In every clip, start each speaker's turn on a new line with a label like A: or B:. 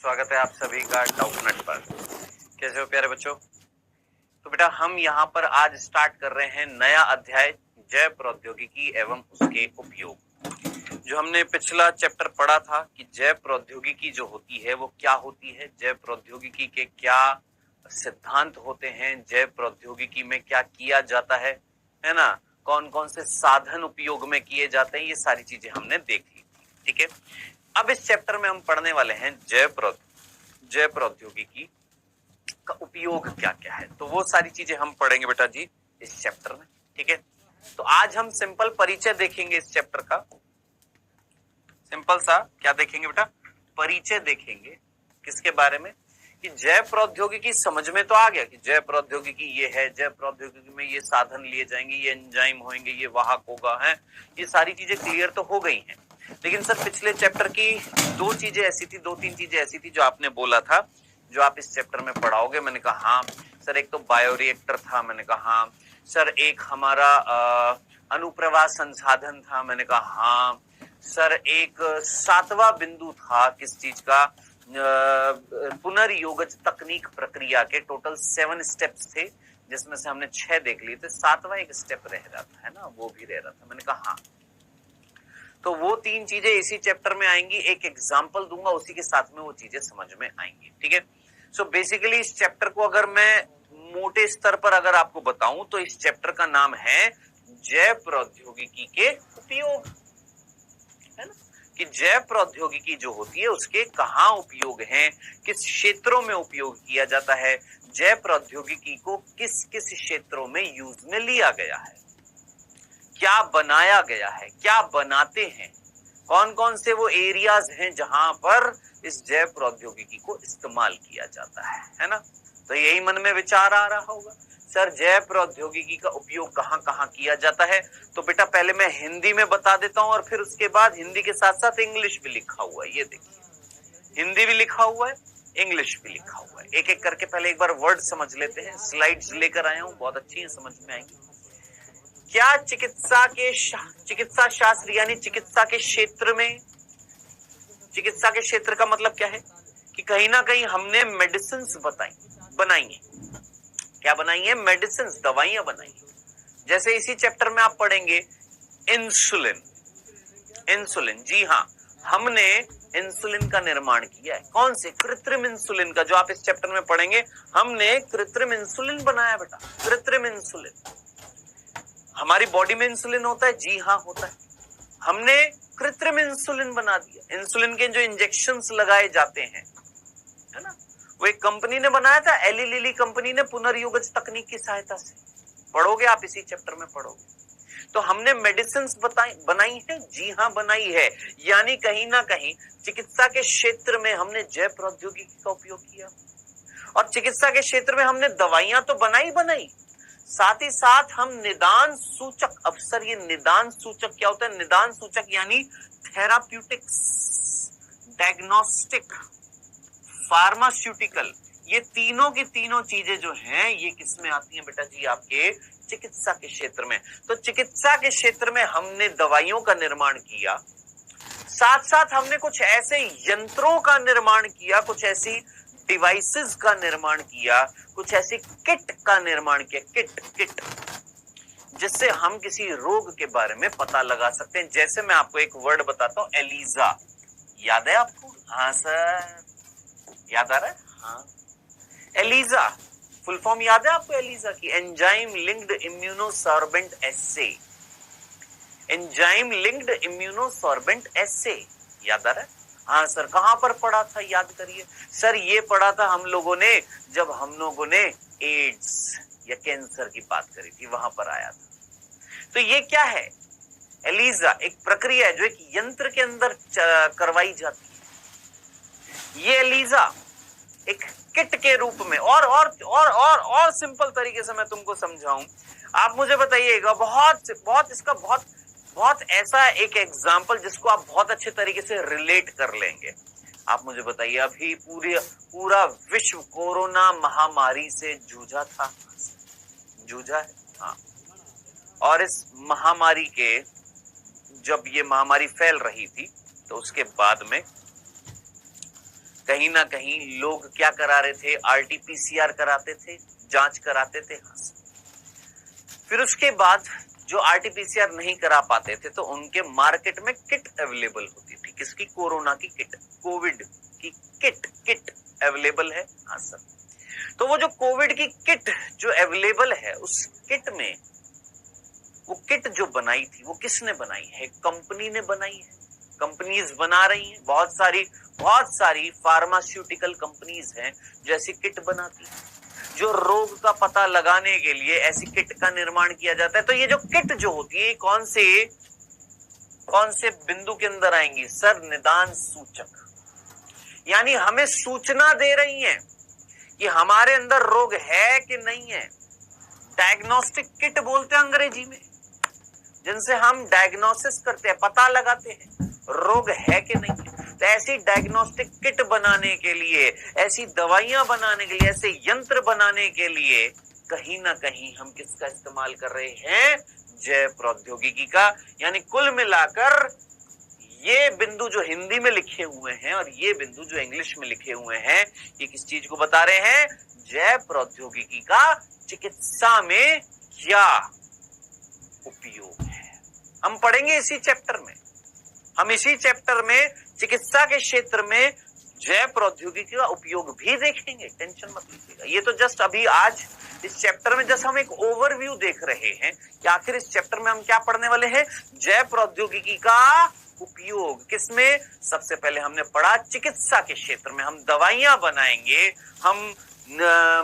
A: स्वागत है आप सभी का डाउटनेट पर। कैसे हो प्यारे बच्चों? तो बेटा हम यहाँ पर आज स्टार्ट कर रहे हैं नया अध्याय, जैव प्रौद्योगिकी एवं उसके उपयोग। जो हमने पिछला चैप्टर पढ़ा था कि जैव प्रौद्योगिकी जो होती है वो क्या होती है, जैव प्रौद्योगिकी के क्या सिद्धांत होते हैं, जैव प्रौद्योगिकी में क्या किया जाता है ना, कौन कौन से साधन उपयोग में किए जाते हैं, ये सारी चीजें हमने देख ली थी। ठीक है, अब इस चैप्टर में हम पढ़ने वाले हैं जैव प्रौद्योगिकी का उपयोग क्या क्या है। तो वो सारी चीजें हम पढ़ेंगे बेटा जी इस चैप्टर में। ठीक है, तो आज हम सिंपल परिचय देखेंगे इस चैप्टर का। सिंपल सा क्या देखेंगे बेटा? परिचय देखेंगे। किसके बारे में? कि जैव प्रौद्योगिकी समझ में तो आ गया कि जैव प्रौद्योगिकी ये है, जैव प्रौद्योगिकी में ये साधन लिए जाएंगे, ये एंजाइम होंगे, ये वाहक होगा, है, ये सारी चीजें क्लियर तो हो गई हैं। लेकिन सर पिछले चैप्टर की दो तीन चीजें ऐसी थी जो आपने बोला था जो आप इस चैप्टर में पढ़ाओगे। मैंने कहा हाँ सर, एक तो बायोरिएक्टर था, मैंने कहा हाँ सर, एक हमारा अनुप्रवाह संसाधन था, मैंने कहा हाँ सर, एक सातवां बिंदु था किस चीज का, पुनर्योगज तकनीक प्रक्रिया के टोटल 7 स्टेप्स थे जिसमें से हमने 6 देख लिए थे, सातवां एक स्टेप रह रहा था, है ना, वो भी रह रहा था। मैंने कहा हाँ, तो वो 3 चीजें इसी चैप्टर में आएंगी। एक एग्जांपल दूंगा, उसी के साथ में वो चीजें समझ में आएंगी। ठीक है, सो बेसिकली इस चैप्टर को अगर मैं मोटे स्तर पर अगर आपको बताऊं तो इस चैप्टर का नाम है जैव प्रौद्योगिकी के उपयोग, है ना, कि जैव प्रौद्योगिकी जो होती है उसके कहाँ उपयोग हैं, किस क्षेत्रों में उपयोग किया जाता है, जैव प्रौद्योगिकी को किस किस क्षेत्रों में यूज में लिया गया है, क्या बनाया गया है, क्या बनाते हैं, कौन कौन से वो एरियाज हैं जहां पर इस जैव प्रौद्योगिकी को इस्तेमाल किया जाता है ना। तो यही मन में विचार आ रहा होगा, सर जैव प्रौद्योगिकी का उपयोग कहाँ कहाँ किया जाता है। तो बेटा पहले मैं हिंदी में बता देता हूं और फिर उसके बाद हिंदी के साथ साथ इंग्लिश भी लिखा हुआ है। ये देखिए, हिंदी भी लिखा हुआ है, इंग्लिश भी लिखा हुआ है। एक एक करके पहले एक बार वर्ड समझ लेते हैं। स्लाइड्स लेकर आया हूं, बहुत अच्छी है, समझ में आएंगी। क्या चिकित्सा शास्त्र यानी चिकित्सा के क्षेत्र में, चिकित्सा के क्षेत्र का मतलब क्या है कि कहीं ना कहीं हमने मेडिसिन बनाई है। क्या बनाई है? मेडिसिन, दवाइयां बनाई है। जैसे इसी चैप्टर में आप पढ़ेंगे इंसुलिन। इंसुलिन, जी हाँ, हमने इंसुलिन का निर्माण किया है। कौन से? कृत्रिम इंसुलिन का, जो आप इस चैप्टर में पढ़ेंगे। हमने कृत्रिम इंसुलिन बनाया बेटा, कृत्रिम इंसुलिन। हमारी बॉडी में इंसुलिन होता है, जी हाँ होता है। हमने कृत्रिम इंसुलिन बना दिया। इंसुलिन के जो इंजेक्शंस लगाए जाते हैं, है ना, वो एक कंपनी ने बनाया था, एली लिली कंपनी ने, पुनर्योगज तकनीक की सहायता से। पढ़ोगे आप, इसी चैप्टर में पढ़ोगे। तो हमने मेडिसिन बनाई है, जी हाँ बनाई है। यानी कहीं ना कहीं चिकित्सा के क्षेत्र में हमने जैव प्रौद्योगिकी का उपयोग किया। और चिकित्सा के क्षेत्र में हमने दवाइयां तो बनाई, साथ ही साथ हम निदान सूचक, अब सर ये निदान सूचक क्या होता है? निदान सूचक यानी थेराप्यूटिक्स, डायग्नोस्टिक, फार्मास्यूटिकल, ये तीनों की तीनों चीजें जो हैं ये किसमें आती हैं बेटा जी? आपके चिकित्सा के क्षेत्र में। तो चिकित्सा के क्षेत्र में हमने दवाइयों का निर्माण किया, साथ साथ हमने कुछ ऐसे यंत्रों का निर्माण किया, कुछ ऐसी डिवाइसेस का निर्माण किया, कुछ ऐसी किट का निर्माण किया, किट जिससे हम किसी रोग के बारे में पता लगा सकते हैं। जैसे मैं आपको एक वर्ड बताता हूं, एलिजा, याद है आपको? हाँ सर, याद आ रहा है? हाँ, एलिजा फुल फॉर्म याद है आपको एलिजा की? एंजाइम लिंक्ड इम्यूनोसॉर्बेंट एस्से। एंजाइम लिंक्ड इम्यूनोसॉर्बेंट एस्से, याद आ रहा है? हाँ सर, कहां पर पढ़ा था, याद करिए। सर ये पढ़ा था हम लोगों ने जब हम लोगों ने एड्स या कैंसर की बात करी थी, वहां पर आया था। तो ये क्या है? एलिजा एक प्रक्रिया है जो एक यंत्र के अंदर करवाई जाती है। ये एलिजा एक किट के रूप में, और सिंपल तरीके से मैं तुमको समझाऊं, आप मुझे बताइएगा, बहुत ऐसा एक एग्जाम्पल जिसको आप बहुत अच्छे तरीके से रिलेट कर लेंगे। आप मुझे बताइए, अभी पूरा विश्व कोरोना महामारी से जूझा है, हाँ। और इस महामारी के, जब ये महामारी फैल रही थी तो उसके बाद में कहीं ना कहीं लोग क्या करा रहे थे, आरटीपीसीआर कराते थे, जांच कराते थे। फिर उसके बाद जो आरटीपीसीआर नहीं करा पाते थे तो उनके मार्केट में किट अवेलेबल होती थी। किसकी? कोरोना की किट, कोविड की किट अवेलेबल है। हाँ सर। तो वो जो कोविड की किट जो अवेलेबल है, उस किट में वो किट जो बनाई थी वो किसने बनाई है? कंपनी ने बनाई है। कंपनीज बना रही हैं, बहुत सारी फार्मास्यूटिकल कंपनीज हैं जो ऐसी किट बनाती है, जो रोग का पता लगाने के लिए ऐसी किट का निर्माण किया जाता है। तो ये जो किट जो होती है कौन से बिंदु के अंदर आएंगी सर? निदान सूचक, यानी हमें सूचना दे रही हैं कि हमारे अंदर रोग है कि नहीं है। डायग्नोस्टिक किट बोलते हैं अंग्रेजी में, जिनसे हम डायग्नोसिस करते हैं, पता लगाते हैं रोग है कि नहीं है। तो ऐसी डायग्नोस्टिक किट बनाने के लिए, ऐसी दवाइयां बनाने के लिए, ऐसे यंत्र बनाने के लिए कहीं ना कहीं हम किसका इस्तेमाल कर रहे हैं? जैव प्रौद्योगिकी का। यानी कुल मिलाकर ये बिंदु जो हिंदी में लिखे हुए हैं और ये बिंदु जो इंग्लिश में लिखे हुए हैं, ये किस चीज को बता रहे हैं? जैव प्रौद्योगिकी का चिकित्सा में क्या उपयोग है, हम पढ़ेंगे इसी चैप्टर में। हम इसी चैप्टर में चिकित्सा के क्षेत्र में जैव प्रौद्योगिकी का उपयोग भी देखेंगे, टेंशन मत लीजिएगा। ये तो जस्ट अभी आज इस चैप्टर में जस्ट हम एक ओवरव्यू देख रहे हैं कि आखिर इस चैप्टर में हम क्या पढ़ने वाले हैं। जैव प्रौद्योगिकी का उपयोग किसमें? सबसे पहले हमने पढ़ा चिकित्सा के क्षेत्र में। हम दवाइयां बनाएंगे, हम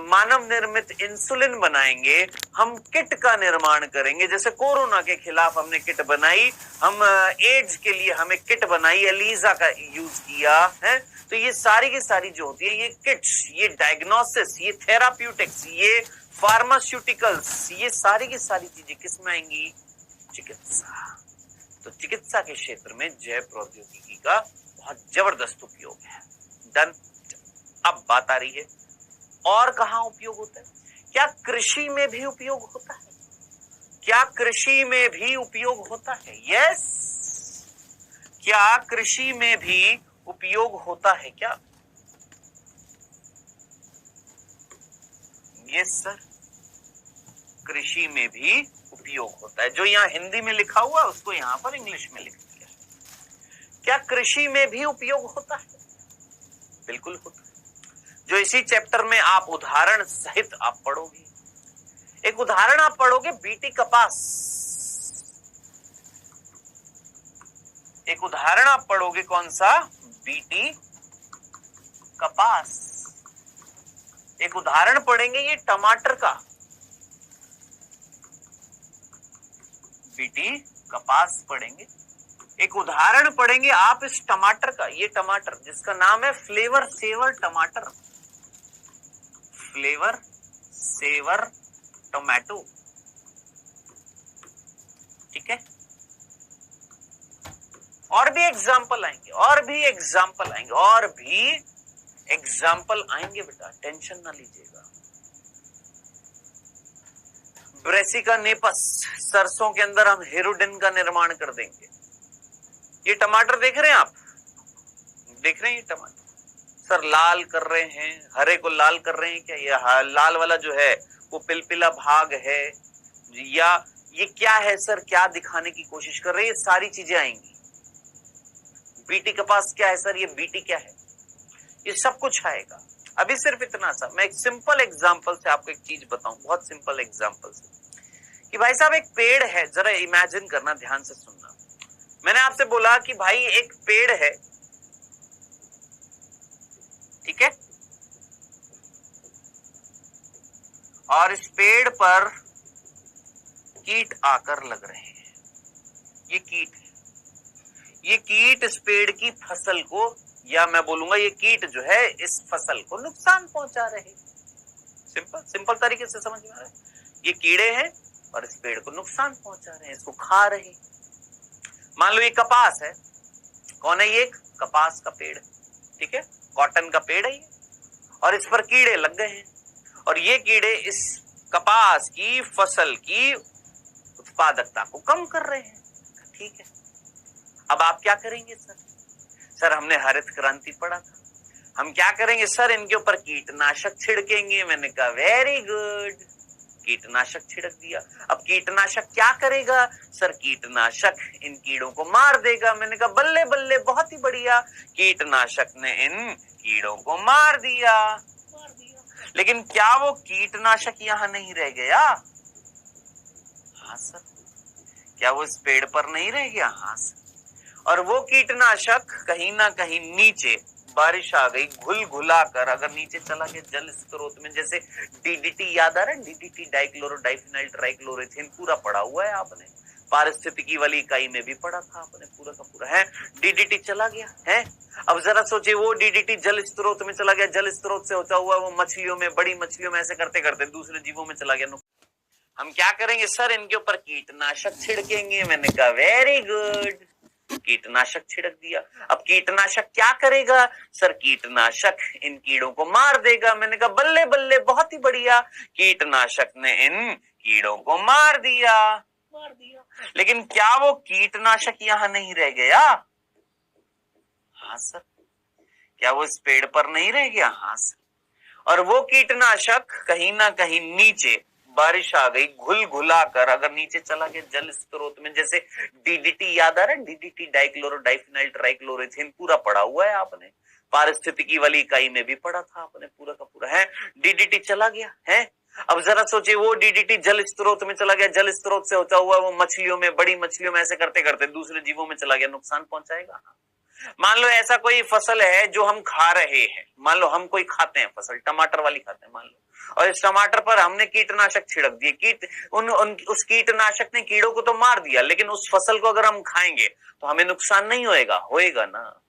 A: मानव निर्मित इंसुलिन बनाएंगे, हम किट का निर्माण करेंगे। जैसे कोरोना के खिलाफ हमने किट बनाई, हम एड्स के लिए हमें किट बनाई, एलिजा का यूज किया है। तो ये सारी की सारी जो होती है, ये किट्स, ये डायग्नोसिस, ये थेराप्यूटिक्स, ये फार्मास्यूटिकल्स, ये सारी की सारी चीजें किस में आएंगी? चिकित्सा। तो चिकित्सा के क्षेत्र में जैव प्रौद्योगिकी का बहुत जबरदस्त उपयोग है। डन। अब बात आ रही है और कहां उपयोग होता है? क्या कृषि में भी उपयोग होता है? क्या कृषि में भी उपयोग होता है? यस। क्या कृषि में भी उपयोग होता है क्या? यस सर, कृषि में भी उपयोग होता है। जो यहां हिंदी में लिखा हुआ उसको यहां पर इंग्लिश में लिख दिया। क्या कृषि में भी उपयोग होता है? बिल्कुल होता है। जो इसी चैप्टर में आप उदाहरण सहित आप पढ़ोगे। एक उदाहरण आप पढ़ोगे, बीटी कपास। एक उदाहरण आप पढ़ोगे, कौन सा? बीटी कपास। एक उदाहरण पढ़ेंगे ये टमाटर का, बीटी कपास पढ़ेंगे। एक उदाहरण पढ़ेंगे आप इस टमाटर का, ये टमाटर जिसका नाम है फ्लेवर सेवर टमाटर, फ्लेवर सेवर टोमेटो। ठीक है। और भी एग्जाम्पल आएंगे, और भी एग्जाम्पल आएंगे, और भी एग्जाम्पल आएंगे बेटा, टेंशन ना लीजिएगा। ब्रेसिका नेपस, सरसों के अंदर हम हेरोडिन का निर्माण कर देंगे। ये टमाटर देख रहे हैं आप? देख रहे हैं ये टमाटर? सर लाल कर रहे हैं, हरे को लाल कर रहे हैं क्या? ये लाल वाला जो है वो पिलपिला भाग है, या ये क्या है सर? क्या दिखाने की कोशिश कर रहे हैं? ये सारी चीजें आएंगी। बीटी कपास क्या है सर? ये बीटी क्या है? ये सब कुछ आएगा। अभी सिर्फ इतना सा मैं एक सिंपल एग्जांपल से आपको एक चीज बताऊं, बहुत सिंपल एग्जांपल से, कि भाई साहब एक पेड़ है, जरा इमेजिन करना, ध्यान से सुनना। मैंने आपसे बोला कि भाई एक पेड़ है, ठीक है, और इस पेड़ पर कीट आकर लग रहे हैं। ये कीट है, ये कीट इस पेड़ की फसल को, या मैं बोलूंगा ये कीट जो है इस फसल को नुकसान पहुंचा रहे। सिंपल तरीके से समझ में आ रहा है? ये कीड़े हैं और इस पेड़ को नुकसान पहुंचा रहे हैं, इसको खा रहे। मान लो ये कपास है, कौन है ये? कपास का पेड़, ठीक है, कॉटन का पेड़ है ये, और इस पर कीड़े लग गए हैं, और ये कीड़े इस कपास की फसल की उत्पादकता को कम कर रहे हैं। ठीक है, अब आप क्या करेंगे सर? सर हमने हरित क्रांति पढ़ा था, हम क्या करेंगे सर, इनके ऊपर कीटनाशक छिड़केंगे। मैंने कहा वेरी गुड, कीटनाशक छिड़क दिया। अब कीटनाशक क्या करेगा सर, कीटनाशक इन कीड़ों को मार देगा। मैंने कहा बल्ले बल्ले, बहुत ही बढ़िया, कीटनाशक ने इन कीड़ों को मार दिया। लेकिन क्या वो कीटनाशक यहां नहीं रह गया? हाँ सर। क्या वो इस पेड़ पर नहीं रह गया? हाँ सर। और वो कीटनाशक कहीं ना कहीं नीचे, बारिश आ गई, घुल घुला कर अगर नीचे चला गया जल स्रोत में, जैसे डीडीटी याद आ रहा है, डीडीटी डाइक्लोरो डाइफिनाइल ट्राइक्लोरोथेन पूरा पढ़ा हुआ है आपने, पारिस्थितिकी वाली इकाई में भी पढ़ा था आपने, पूरा का पूरा है। डीडीटी चला गया है। अब जरा सोचिए, वो डीडीटी जल स्रोत में चला गया, जल स्रोत से होता हुआ वो मछलियों में, बड़ी मछलियों में, ऐसे करते करते दूसरे जीवों में चला गया। हम क्या करेंगे सर, इनके ऊपर कीटनाशक छिड़केंगे। मैंने कहा वेरी गुड, कीटनाशक छिड़क दिया। अब कीटनाशक क्या करेगा सर, कीटनाशक इन कीड़ों को मार देगा। मैंने कहा बल्ले बल्ले, बहुत ही बढ़िया, कीटनाशक ने इन कीड़ों को मार दिया। लेकिन क्या वो कीटनाशक यहां नहीं रह गया? हाँ सर। क्या वो इस पेड़ पर नहीं रह गया? हाँ सर। और वो कीटनाशक कहीं ना कहीं नीचे, बारिश आ गई, घुल घुला कर अगर नीचे चला गया जल स्रोत में, जैसे डीडीटी याद आ रहा है, डीडीटी डाइक्लोरो डाइफिनाइल ट्राइक्लोरोथेन पूरा पढ़ा हुआ है आपने, पारिस्थितिकी वाली इकाई में भी पढ़ा था आपने, पूरा का पूरा है। डीडीटी चला गया है। अब जरा सोचिए, वो डीडीटी जल स्रोत में चला गया, जल स्रोत से होता हुआ वो मछलियों में, बड़ी मछलियों में, ऐसे करते करते दूसरे जीवों में चला गया, नुकसान पहुंचाएगा। मान लो ऐसा कोई फसल है जो हम खा रहे हैं, मान लो हम कोई खाते हैं फसल, टमाटर वाली खाते हैं मान लो, और इस टमाटर पर हमने कीटनाशक छिड़क दिए, उस कीटनाशक ने कीड़ों को तो मार दिया, लेकिन उस फसल को अगर हम खाएंगे तो हमें नुकसान नहीं होएगा? होएगा ना।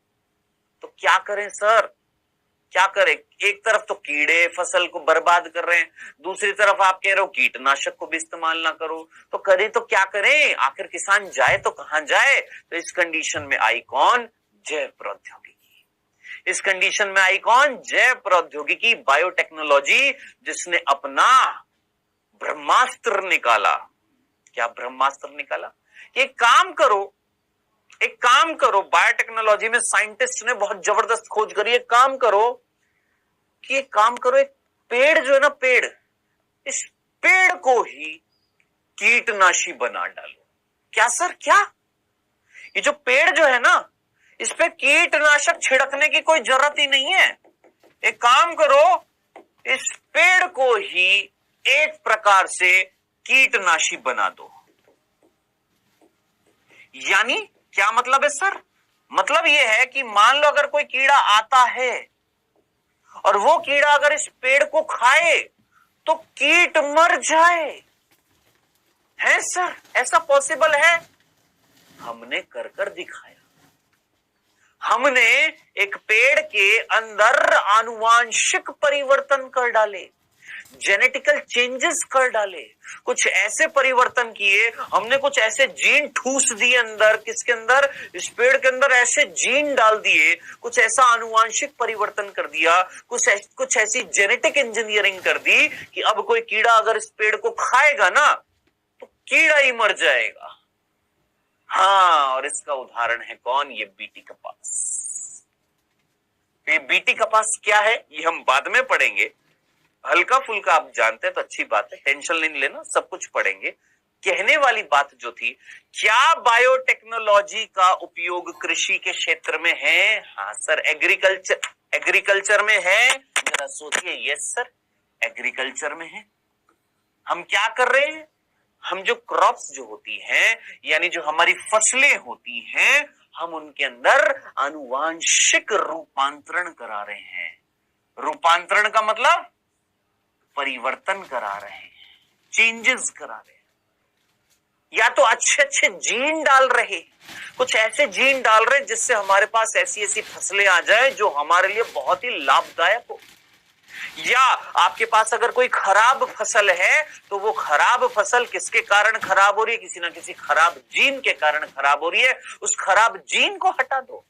A: तो क्या करें सर, क्या करें? एक तरफ तो कीड़े फसल को बर्बाद कर रहे हैं, दूसरी तरफ आप कह रहे हो कीटनाशक को भी इस्तेमाल ना करो, तो करें तो क्या करें? आखिर किसान जाए तो कहां जाए? तो इस कंडीशन में आई कौन? जैव प्रौद्योगिकी। इस कंडीशन में आई कौन? जैव प्रौद्योगिकी, बायोटेक्नोलॉजी, जिसने अपना ब्रह्मास्त्र निकाला। क्या ब्रह्मास्त्र निकाला? एक काम करो, बायोटेक्नोलॉजी में साइंटिस्ट ने बहुत जबरदस्त खोज करी। एक काम करो, एक पेड़ जो है ना, पेड़, इस पेड़ को ही कीटनाशी बना डालो। क्या सर? क्या? ये जो पेड़ जो है ना, इस पे कीटनाशक छिड़कने की कोई जरूरत ही नहीं है। एक काम करो, इस पेड़ को ही एक प्रकार से कीटनाशी बना दो। यानी क्या मतलब है सर? मतलब यह है कि मान लो अगर कोई कीड़ा आता है और वो कीड़ा अगर इस पेड़ को खाए तो कीट मर जाए, है सर? ऐसा पॉसिबल है? हमने कर कर दिखाया। हमने एक पेड़ के अंदर आनुवांशिक परिवर्तन कर डाले, जेनेटिकल चेंजेस कर डाले, कुछ ऐसे परिवर्तन किए, हमने कुछ ऐसे जीन ठूस दिए अंदर, किसके अंदर? इस पेड़ के अंदर ऐसे जीन डाल दिए, कुछ ऐसा आनुवांशिक परिवर्तन कर दिया, कुछ ऐसी जेनेटिक इंजीनियरिंग कर दी कि अब कोई कीड़ा अगर इस पेड़ को खाएगा ना तो कीड़ा ही मर जाएगा। हाँ, और इसका उदाहरण है कौन? ये बीटी कपास। ये बीटी कपास क्या है ये हम बाद में पढ़ेंगे, हल्का फुल्का आप जानते हैं तो अच्छी बात है, टेंशन नहीं लेना, सब कुछ पढ़ेंगे। कहने वाली बात जो थी, क्या बायोटेक्नोलॉजी का उपयोग कृषि के क्षेत्र में है? हाँ सर। एग्रीकल्चर में है? जरा सोचिए। यस सर, एग्रीकल्चर में है। हम क्या कर रहे हैं? हम जो क्रॉप्स जो होती हैं, यानी जो हमारी फसलें होती हैं, हम उनके अंदर आनुवांशिक रूपांतरण करा रहे हैं। रूपांतरण का मतलब परिवर्तन करा रहे हैं, चेंजेस करा रहे हैं, या तो अच्छे अच्छे जीन डाल रहे, कुछ ऐसे जीन डाल रहे जिससे हमारे पास ऐसी ऐसी फसलें आ जाए जो हमारे लिए बहुत ही लाभदायक हो। या आपके पास अगर कोई खराब फसल है तो वो खराब फसल किसके कारण खराब हो रही है? किसी ना किसी खराब जीन के कारण खराब हो रही है, उस खराब जीन को हटा दो,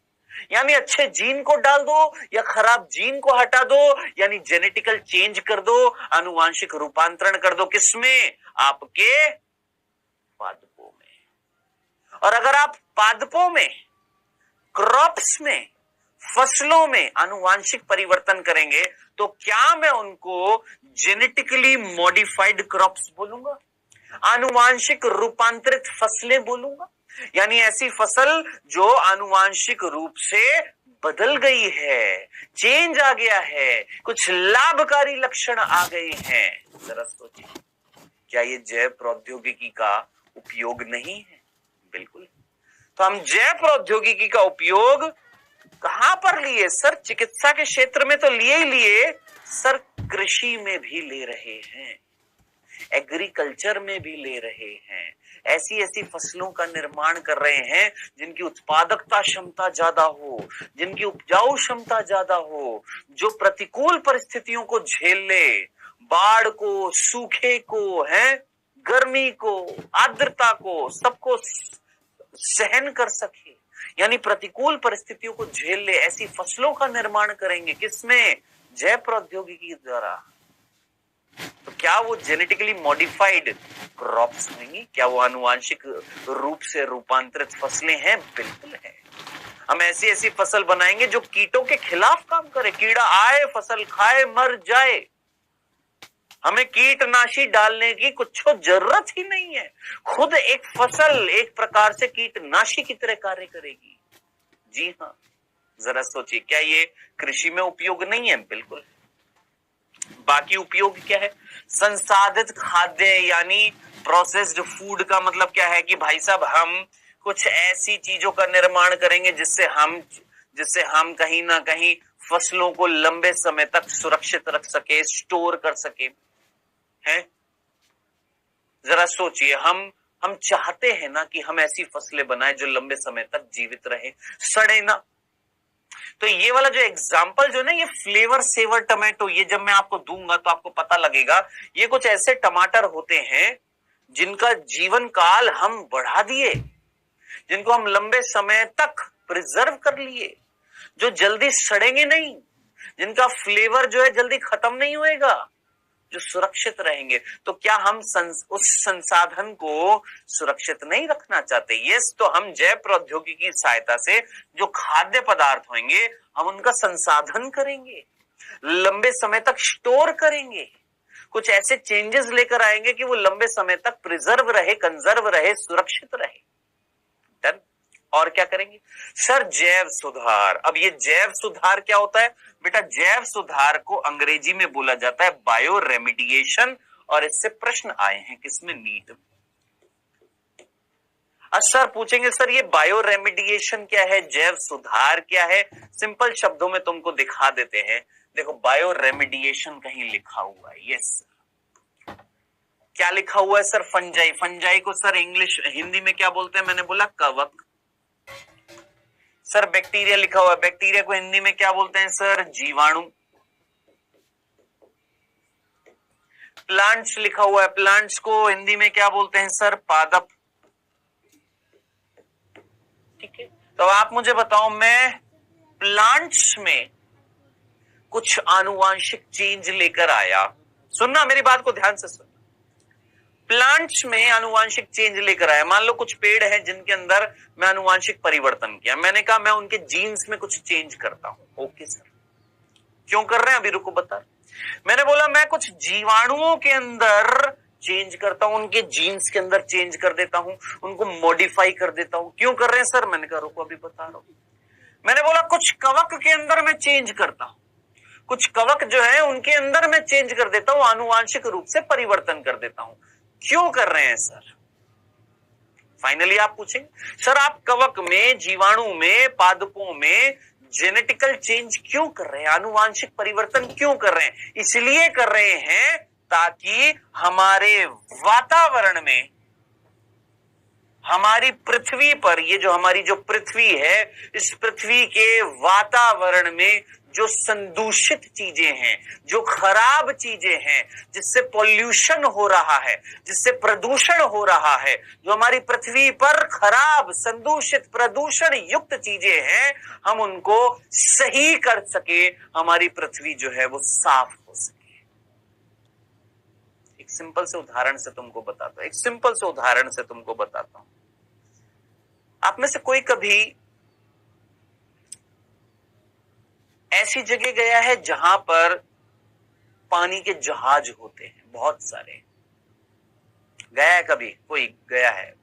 A: यानी अच्छे जीन को डाल दो या खराब जीन को हटा दो, यानी जेनेटिकल चेंज कर दो, आनुवांशिक रूपांतरण कर दो। किसमें? आपके पादपों में। और अगर आप पादपों में, क्रॉप्स में, फसलों में आनुवांशिक परिवर्तन करेंगे तो क्या मैं उनको जेनेटिकली मॉडिफाइड क्रॉप्स बोलूंगा, आनुवांशिक रूपांतरित फसलें बोलूंगा? यानी ऐसी फसल जो आनुवांशिक रूप से बदल गई है, चेंज आ गया है, कुछ लाभकारी लक्षण आ गए हैं। जरा सोचिए, क्या ये जैव प्रौद्योगिकी का उपयोग नहीं है? बिल्कुल। तो हम जैव प्रौद्योगिकी का उपयोग कहां पर लिए सर? चिकित्सा के क्षेत्र में तो लिए ही लिए सर, कृषि में भी ले रहे हैं, एग्रीकल्चर में भी ले रहे हैं। ऐसी ऐसी फसलों का निर्माण कर रहे हैं जिनकी उत्पादकता क्षमता ज्यादा हो, जिनकी उपजाऊ क्षमता ज्यादा हो, जो प्रतिकूल परिस्थितियों को झेल ले, बाढ़ को, सूखे को, है गर्मी को, आर्द्रता को, सबको सहन कर सके, यानी प्रतिकूल परिस्थितियों को झेल ले, ऐसी फसलों का निर्माण करेंगे। किसमें? जैव प्रौद्योगिकी द्वारा। तो क्या वो जेनेटिकली मॉडिफाइड क्रॉप्स होंगी? क्या वो आनुवांशिक रूप से रूपांतरित फसलें हैं? बिल्कुल है। हम ऐसी ऐसी फसल बनाएंगे जो कीटों के खिलाफ काम करे, कीड़ा आए फसल खाए मर जाए, हमें कीटनाशी डालने की कुछ जरूरत ही नहीं है, खुद एक फसल एक प्रकार से कीटनाशी की तरह कार्य करेगी। जी हाँ, जरा सोचिए, क्या ये कृषि में उपयोग नहीं है? बिल्कुल। बाकी उपयोग क्या है? संसाधित खाद्य, यानी प्रोसेस्ड फूड का मतलब क्या है कि भाई साहब हम कुछ ऐसी चीजों का निर्माण करेंगे जिससे हम कहीं ना कहीं फसलों को लंबे समय तक सुरक्षित रख सके, स्टोर कर सके, हैं? जरा सोचिए, हम चाहते हैं ना कि हम ऐसी फसलें बनाएं जो लंबे समय तक जीवित रहे, सड़े ना। तो ये वाला जो एग्जाम्पल जो ना, ये फ्लेवर सेवर टमाटो, ये जब मैं आपको दूंगा तो आपको पता लगेगा, ये कुछ ऐसे टमाटर होते हैं जिनका जीवन काल हम बढ़ा दिए, जिनको हम लंबे समय तक प्रिजर्व कर लिए, जो जल्दी सड़ेंगे नहीं, जिनका फ्लेवर जो है जल्दी खत्म नहीं होएगा, जो सुरक्षित रहेंगे। तो क्या हम उस संसाधन को सुरक्षित नहीं रखना चाहते? यस। तो हम जैव प्रौद्योगिकी की सहायता से जो खाद्य पदार्थ होंगे हम उनका संसाधन करेंगे, लंबे समय तक स्टोर करेंगे, कुछ ऐसे चेंजेस लेकर आएंगे कि वो लंबे समय तक प्रिजर्व रहे, कंजर्व रहे, सुरक्षित रहे। डन। और क्या करेंगे सर? जैव सुधार। अब ये जैव सुधार क्या होता है बेटा? जैव सुधार को अंग्रेजी में बोला जाता है बायो रेमिडिएशन, और इससे प्रश्न आए हैं किसमें? नीट। सर पूछेंगे सर ये बायो रेमिडिएशन क्या है, जैव सुधार क्या है? सिंपल शब्दों में तुमको दिखा देते हैं। देखो, बायो रेमिडिएशन कहीं लिखा हुआ है। यस। क्या लिखा हुआ है सर? फंजाई। फंजाई को सर इंग्लिश हिंदी में क्या बोलते हैं? मैंने बोला कवक। सर बैक्टीरिया लिखा हुआ है, बैक्टीरिया को हिंदी में क्या बोलते हैं सर? जीवाणु। प्लांट्स लिखा हुआ है, प्लांट्स को हिंदी में क्या बोलते हैं सर? पादप। ठीक है, तो आप मुझे बताओ, मैं प्लांट्स में कुछ आनुवांशिक चेंज लेकर आया, सुनना मेरी बात को ध्यान से सुनना, प्लांट्स में आनुवांशिक चेंज लेकर आया। मान लो कुछ पेड़ है जिनके अंदर मैं आनुवांशिक परिवर्तन किया, मैंने कहा मैं उनके जीन्स में कुछ चेंज करता हूं। ओके सर, क्यों कर रहे हैं अभी रुको बता। मैंने बोला मैं कुछ जीवाणुओं के अंदर चेंज करता हूं, उनके जीन्स के अंदर चेंज कर देता हूं, उनको मॉडिफाई कर देता हूं। क्यों कर रहे हैं सर? मैंने कहा रुको अभी बता रहा हूं। मैंने बोला कुछ कवक के अंदर मैं चेंज करता हूं, कुछ कवक जो है उनके अंदर मैं चेंज कर देता हूं, आनुवांशिक रूप से परिवर्तन कर देता हूं। क्यों कर रहे हैं सर? फाइनली आप पूछेंगे सर आप कवक में, जीवाणु में, पादपों में जेनेटिकल चेंज क्यों कर रहे हैं, आनुवांशिक परिवर्तन क्यों कर रहे हैं? इसलिए कर रहे हैं ताकि हमारे वातावरण में, हमारी पृथ्वी पर, ये जो हमारी जो पृथ्वी है, इस पृथ्वी के वातावरण में जो संदूषित चीजें हैं, जो खराब चीजें हैं, जिससे पॉल्यूशन हो रहा है, जिससे प्रदूषण हो रहा है, जो हमारी पृथ्वी पर खराब, संदूषित, प्रदूषण युक्त चीजें हैं, हम उनको सही कर सके, हमारी पृथ्वी जो है वो साफ हो सके। एक सिंपल से उदाहरण से तुमको बताता हूं, एक सिंपल से उदाहरण से तुमको बताता हूं। आप में से कोई कभी ऐसी जगह गया है जहां पर पानी के जहाज होते हैं बहुत सारे। गया है कभी कोई? गया है?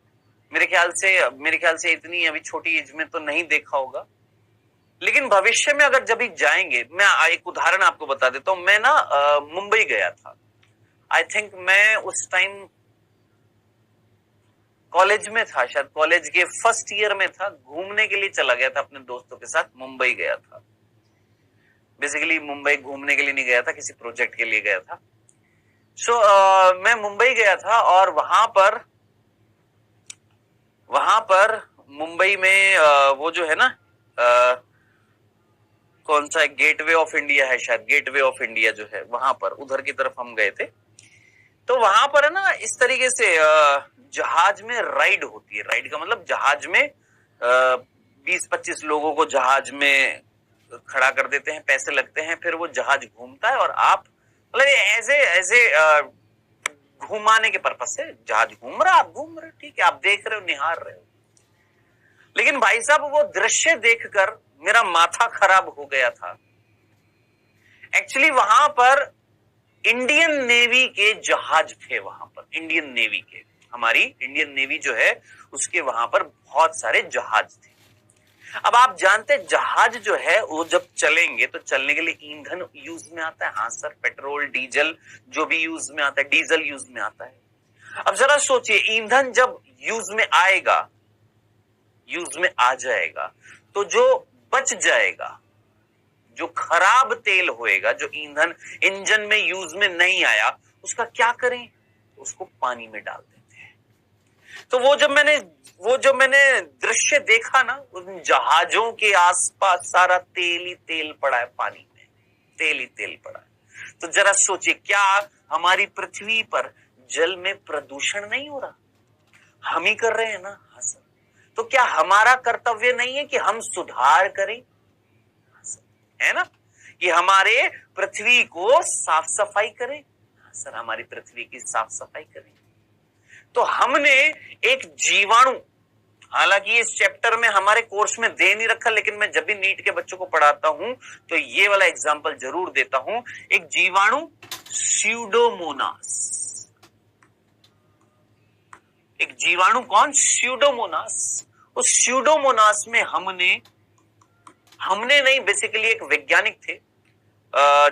A: मेरे ख्याल से इतनी अभी छोटी एज में तो नहीं देखा होगा, लेकिन भविष्य में अगर जब जाएंगे, मैं एक उदाहरण आपको बता देता हूं। मैं ना मुंबई गया था। आई थिंक मैं उस टाइम कॉलेज में था, शायद कॉलेज के फर्स्ट ईयर में था। घूमने के लिए चला गया था अपने दोस्तों के साथ, मुंबई गया था। बेसिकली मुंबई घूमने के लिए नहीं गया था, किसी प्रोजेक्ट के लिए गया था। मैं मुंबई गया था और वहां पर मुंबई में वो जो है ना, कौन सा गेटवे ऑफ इंडिया है, शायद गेटवे ऑफ इंडिया जो है, वहां पर उधर की तरफ हम गए थे। तो वहां पर है ना इस तरीके से जहाज में राइड होती है। राइड का मतलब जहाज में 20-25 लोगों को जहाज में खड़ा कर देते हैं, पैसे लगते हैं, फिर वो जहाज घूमता है और आप मतलब ऐसे घुमाने के पर्पज से जहाज घूम रहा, आप घूम रहे, ठीक है, आप देख रहे हो, निहार रहे हो। लेकिन भाई साहब वो दृश्य देखकर मेरा माथा खराब हो गया था। एक्चुअली वहां पर इंडियन नेवी के जहाज थे, वहां पर इंडियन नेवी के, हमारी इंडियन नेवी जो है उसके वहां पर बहुत सारे जहाज थे। अब आप जानते हैं जहाज जो है वो जब चलेंगे तो चलने के लिए ईंधन यूज में आता है। हाँ सर, पेट्रोल डीजल जो भी यूज में आता है, डीजल यूज में आता है। अब जरा सोचिए, ईंधन जब यूज में आएगा, यूज में आ जाएगा, तो जो बच जाएगा, जो खराब तेल होएगा, जो ईंधन इंजन में यूज में नहीं आया, उसका क्या करें? उसको पानी में डाल देते हैं। तो वो जब मैंने दृश्य देखा ना, उन जहाजों के आसपास सारा तेल ही तेल पड़ा है, पानी में तेल ही तेल पड़ा है। तो जरा सोचिए, क्या हमारी पृथ्वी पर जल में प्रदूषण नहीं हो रहा? हम ही कर रहे हैं ना। हाँ सर। तो क्या हमारा कर्तव्य नहीं है कि हम सुधार करें? है ना, कि हमारे पृथ्वी को साफ सफाई करें। हाँ सर, हमारी पृथ्वी की साफ सफाई करें। तो हमने एक जीवाणु, हालांकि इस चैप्टर में हमारे कोर्स में दे नहीं रखा, लेकिन मैं जब भी नीट के बच्चों को पढ़ाता हूं तो ये वाला एग्जांपल जरूर देता हूं। एक जीवाणु स्यूडोमोनास, एक जीवाणु कौन? स्यूडोमोनास। उस स्यूडोमोनास में हमने नहीं, बेसिकली एक वैज्ञानिक थे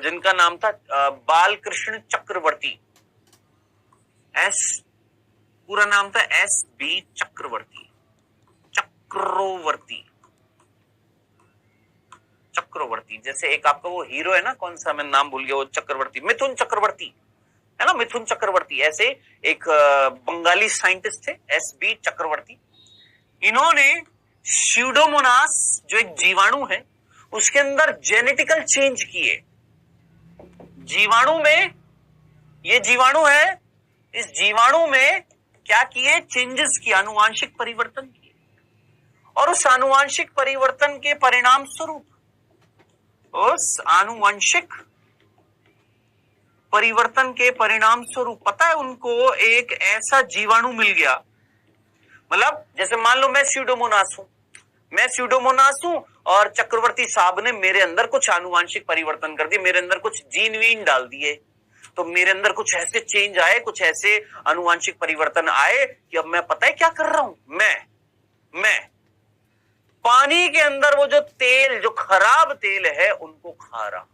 A: जिनका नाम था बालकृष्ण चक्रवर्ती। पूरा नाम था S.B. चक्रवर्ती। जैसे एक आपका वो हीरो है ना, कौन सा, मैं नाम भूल गया, वो चक्रवर्ती, मिथुन चक्रवर्ती है ना, मिथुन चक्रवर्ती। ऐसे एक बंगाली साइंटिस्ट थे S.B. चक्रवर्ती। इन्होंने स्यूडोमोनास जो एक जीवाणु है उसके अंदर जेनेटिकल चेंज किए। जीवाणु में, ये जीवाणु है, इस जीवाणु में क्या किए? चेंजेस किए, आनुवांशिक परिवर्तन किए। और उस आनुवांशिक परिवर्तन के परिणाम स्वरूप, उस आनुवंशिक परिवर्तन के परिणाम स्वरूप पता है उनको एक ऐसा जीवाणु मिल गया। मतलब जैसे मान लो मैं स्यूडोमोनास हूं और चक्रवर्ती साहब ने मेरे अंदर कुछ आनुवांशिक परिवर्तन कर दिए, मेरे अंदर कुछ जीन वीन डाल दिए, तो मेरे अंदर कुछ ऐसे चेंज आए, कुछ ऐसे आनुवांशिक परिवर्तन आए कि अब मैं पता है क्या कर रहा हूं, मैं पानी के अंदर वो जो तेल, जो खराब तेल है, उनको खा रहा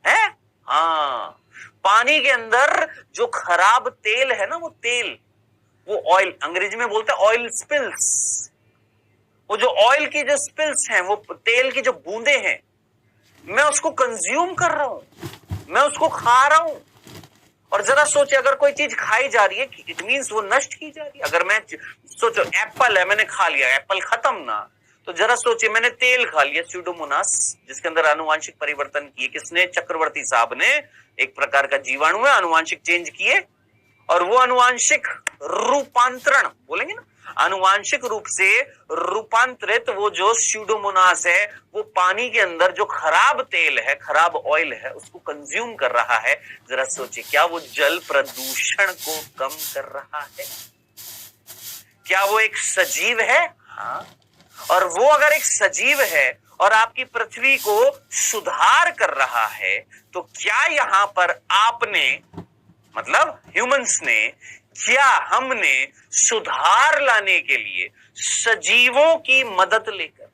A: है। हाँ, पानी के अंदर जो खराब तेल है ना, वो तेल, वो ऑयल, अंग्रेजी में बोलते हैं ऑयल स्पिल्स। वो जो ऑयल की जो स्पिल्स हैं, वो तेल की जो बूंदे हैं, मैं उसको कंज्यूम कर रहा हूं, मैं उसको खा रहा हूं। और जरा सोचे, अगर कोई चीज खाई जा रही है, इट मींस वो नष्ट की जा रही है। अगर मैं सोचो एप्पल है, मैंने खा लिया, एप्पल खत्म ना, तो जरा सोचिए मैंने तेल खा लिया स्यूडोमोनास, जिसके अंदर आनुवांशिक परिवर्तन किए, किसने? चक्रवर्ती साहब ने। एक प्रकार का जीवाणु है, आनुवांशिक चेंज किए, और वो आनुवांशिक रूपांतरण बोलेंगे ना, आनुवांशिक रूप से रूपांतरित वो जो स्यूडोमोनास है, वो पानी के अंदर जो खराब तेल है, खराब ऑयल है, उसको कंज्यूम कर रहा है। जरा सोचिए, क्या वो जल प्रदूषण को कम कर रहा है? क्या वो एक सजीव है? हाँ। और वो अगर एक सजीव है और आपकी पृथ्वी को सुधार कर रहा है, तो क्या यहां पर आपने, मतलब ह्यूमंस ने, क्या हमने सुधार लाने के लिए सजीवों की मदद लेकर,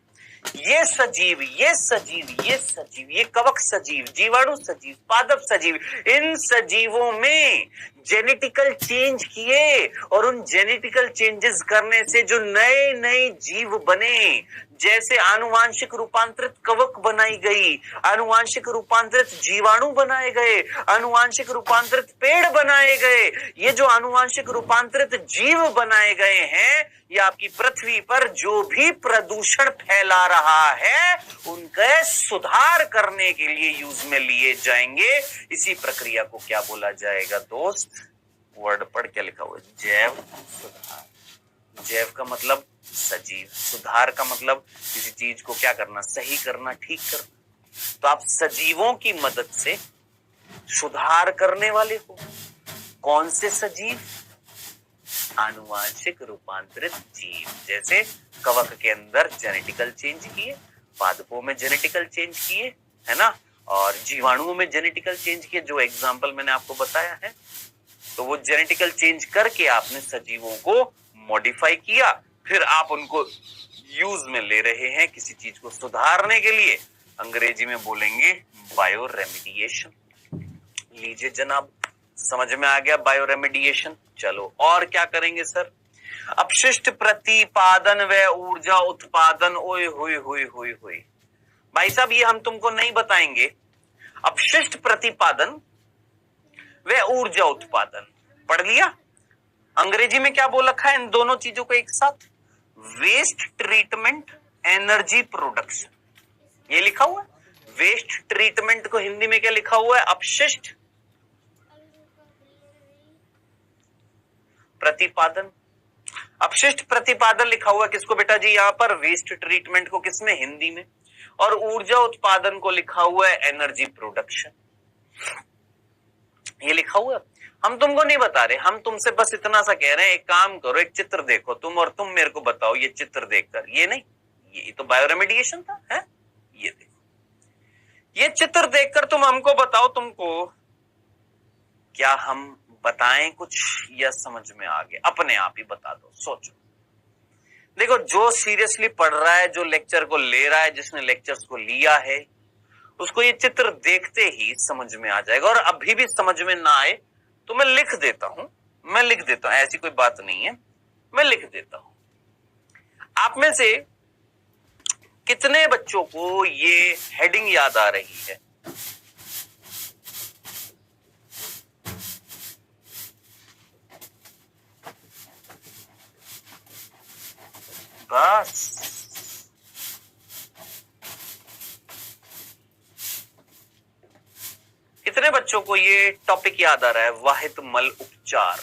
A: ये सजीव, ये सजीव, ये सजीव, ये कवक सजीव, जीवाणु सजीव, पादप सजीव, इन सजीवों में जेनेटिकल चेंज किए और उन जेनेटिकल चेंजेस करने से जो नए नए जीव बने, जैसे आनुवांशिक रूपांतरित कवक बनाई गई, आनुवांशिक रूपांतरित जीवाणु बनाए गए, आनुवांशिक रूपांतरित पेड़ बनाए गए, ये जो आनुवांशिक रूपांतरित जीव बनाए गए हैं, ये आपकी पृथ्वी पर जो भी प्रदूषण फैला रहा है उनका सुधार करने के लिए यूज में लिए जाएंगे। इसी प्रक्रिया को क्या बोला जाएगा दोस्त? वर्ड पढ़, क्या लिखा हुआ है? जैव सुधार। जैव का मतलब सजीव, सुधार का मतलब किसी चीज को क्या करना? सही करना, ठीक करना। तो आप सजीवों की मदद से सुधार करने वाले हो। कौन से सजीव? आनुवांशिक रूपांतरित जीव। जैसे कवक के अंदर जेनेटिकल चेंज किए, पादपों में जेनेटिकल चेंज किए, है ना, और जीवाणुओं में जेनेटिकल चेंज किए, जो एग्जाम्पल मैंने आपको बताया है। तो वो जेनेटिकल चेंज करके आपने सजीवों को मॉडिफाई किया, फिर आप उनको यूज में ले रहे हैं किसी चीज को सुधारने के लिए। अंग्रेजी में बोलेंगे बायो रेमिडिएशन। लीजिए जनाब, समझ में आ गया बायो रेमिडिएशन। चलो और क्या करेंगे सर? अपशिष्ट प्रतिपादन व ऊर्जा उत्पादन। ओए होए होए होए होए भाई साहब, ये हम तुमको नहीं बताएंगे। अपशिष्ट प्रतिपादन व ऊर्जा उत्पादन पढ़ लिया। अंग्रेजी में क्या बोल रखा है इन दोनों चीजों को एक साथ? वेस्ट ट्रीटमेंट, एनर्जी प्रोडक्शन, ये लिखा हुआ है। वेस्ट ट्रीटमेंट को हिंदी में क्या लिखा हुआ है? अपशिष्ट प्रतिपादन। अपशिष्ट प्रतिपादन लिखा हुआ किसको बेटा जी? यहां पर वेस्ट ट्रीटमेंट को, किसमें? हिंदी में। और ऊर्जा उत्पादन को लिखा हुआ है एनर्जी प्रोडक्शन, ये लिखा हुआ है। हम तुमको नहीं बता रहे, हम तुमसे बस इतना सा कह रहे हैं, एक काम करो, एक चित्र देखो तुम, और तुम मेरे को बताओ ये चित्र देखकर। ये नहीं, ये तो बायो रेमिडिएशन था, है? ये देखो, ये चित्र देखकर तुम हमको बताओ, तुमको क्या हम बताएं कुछ या समझ में आ गया? अपने आप ही बता दो, सोचो। देखो, जो सीरियसली पढ़ रहा है, जो लेक्चर को ले रहा है, जिसने लेक्चर्स को लिया है, उसको ये चित्र देखते ही समझ में आ जाएगा। और अभी भी समझ में ना आए तो मैं लिख देता हूं, ऐसी कोई बात नहीं है, मैं लिख देता हूं। आप में से कितने बच्चों को ये हेडिंग याद आ रही है? बस कितने बच्चों को ये टॉपिक याद आ रहा है? वाहित मल उपचार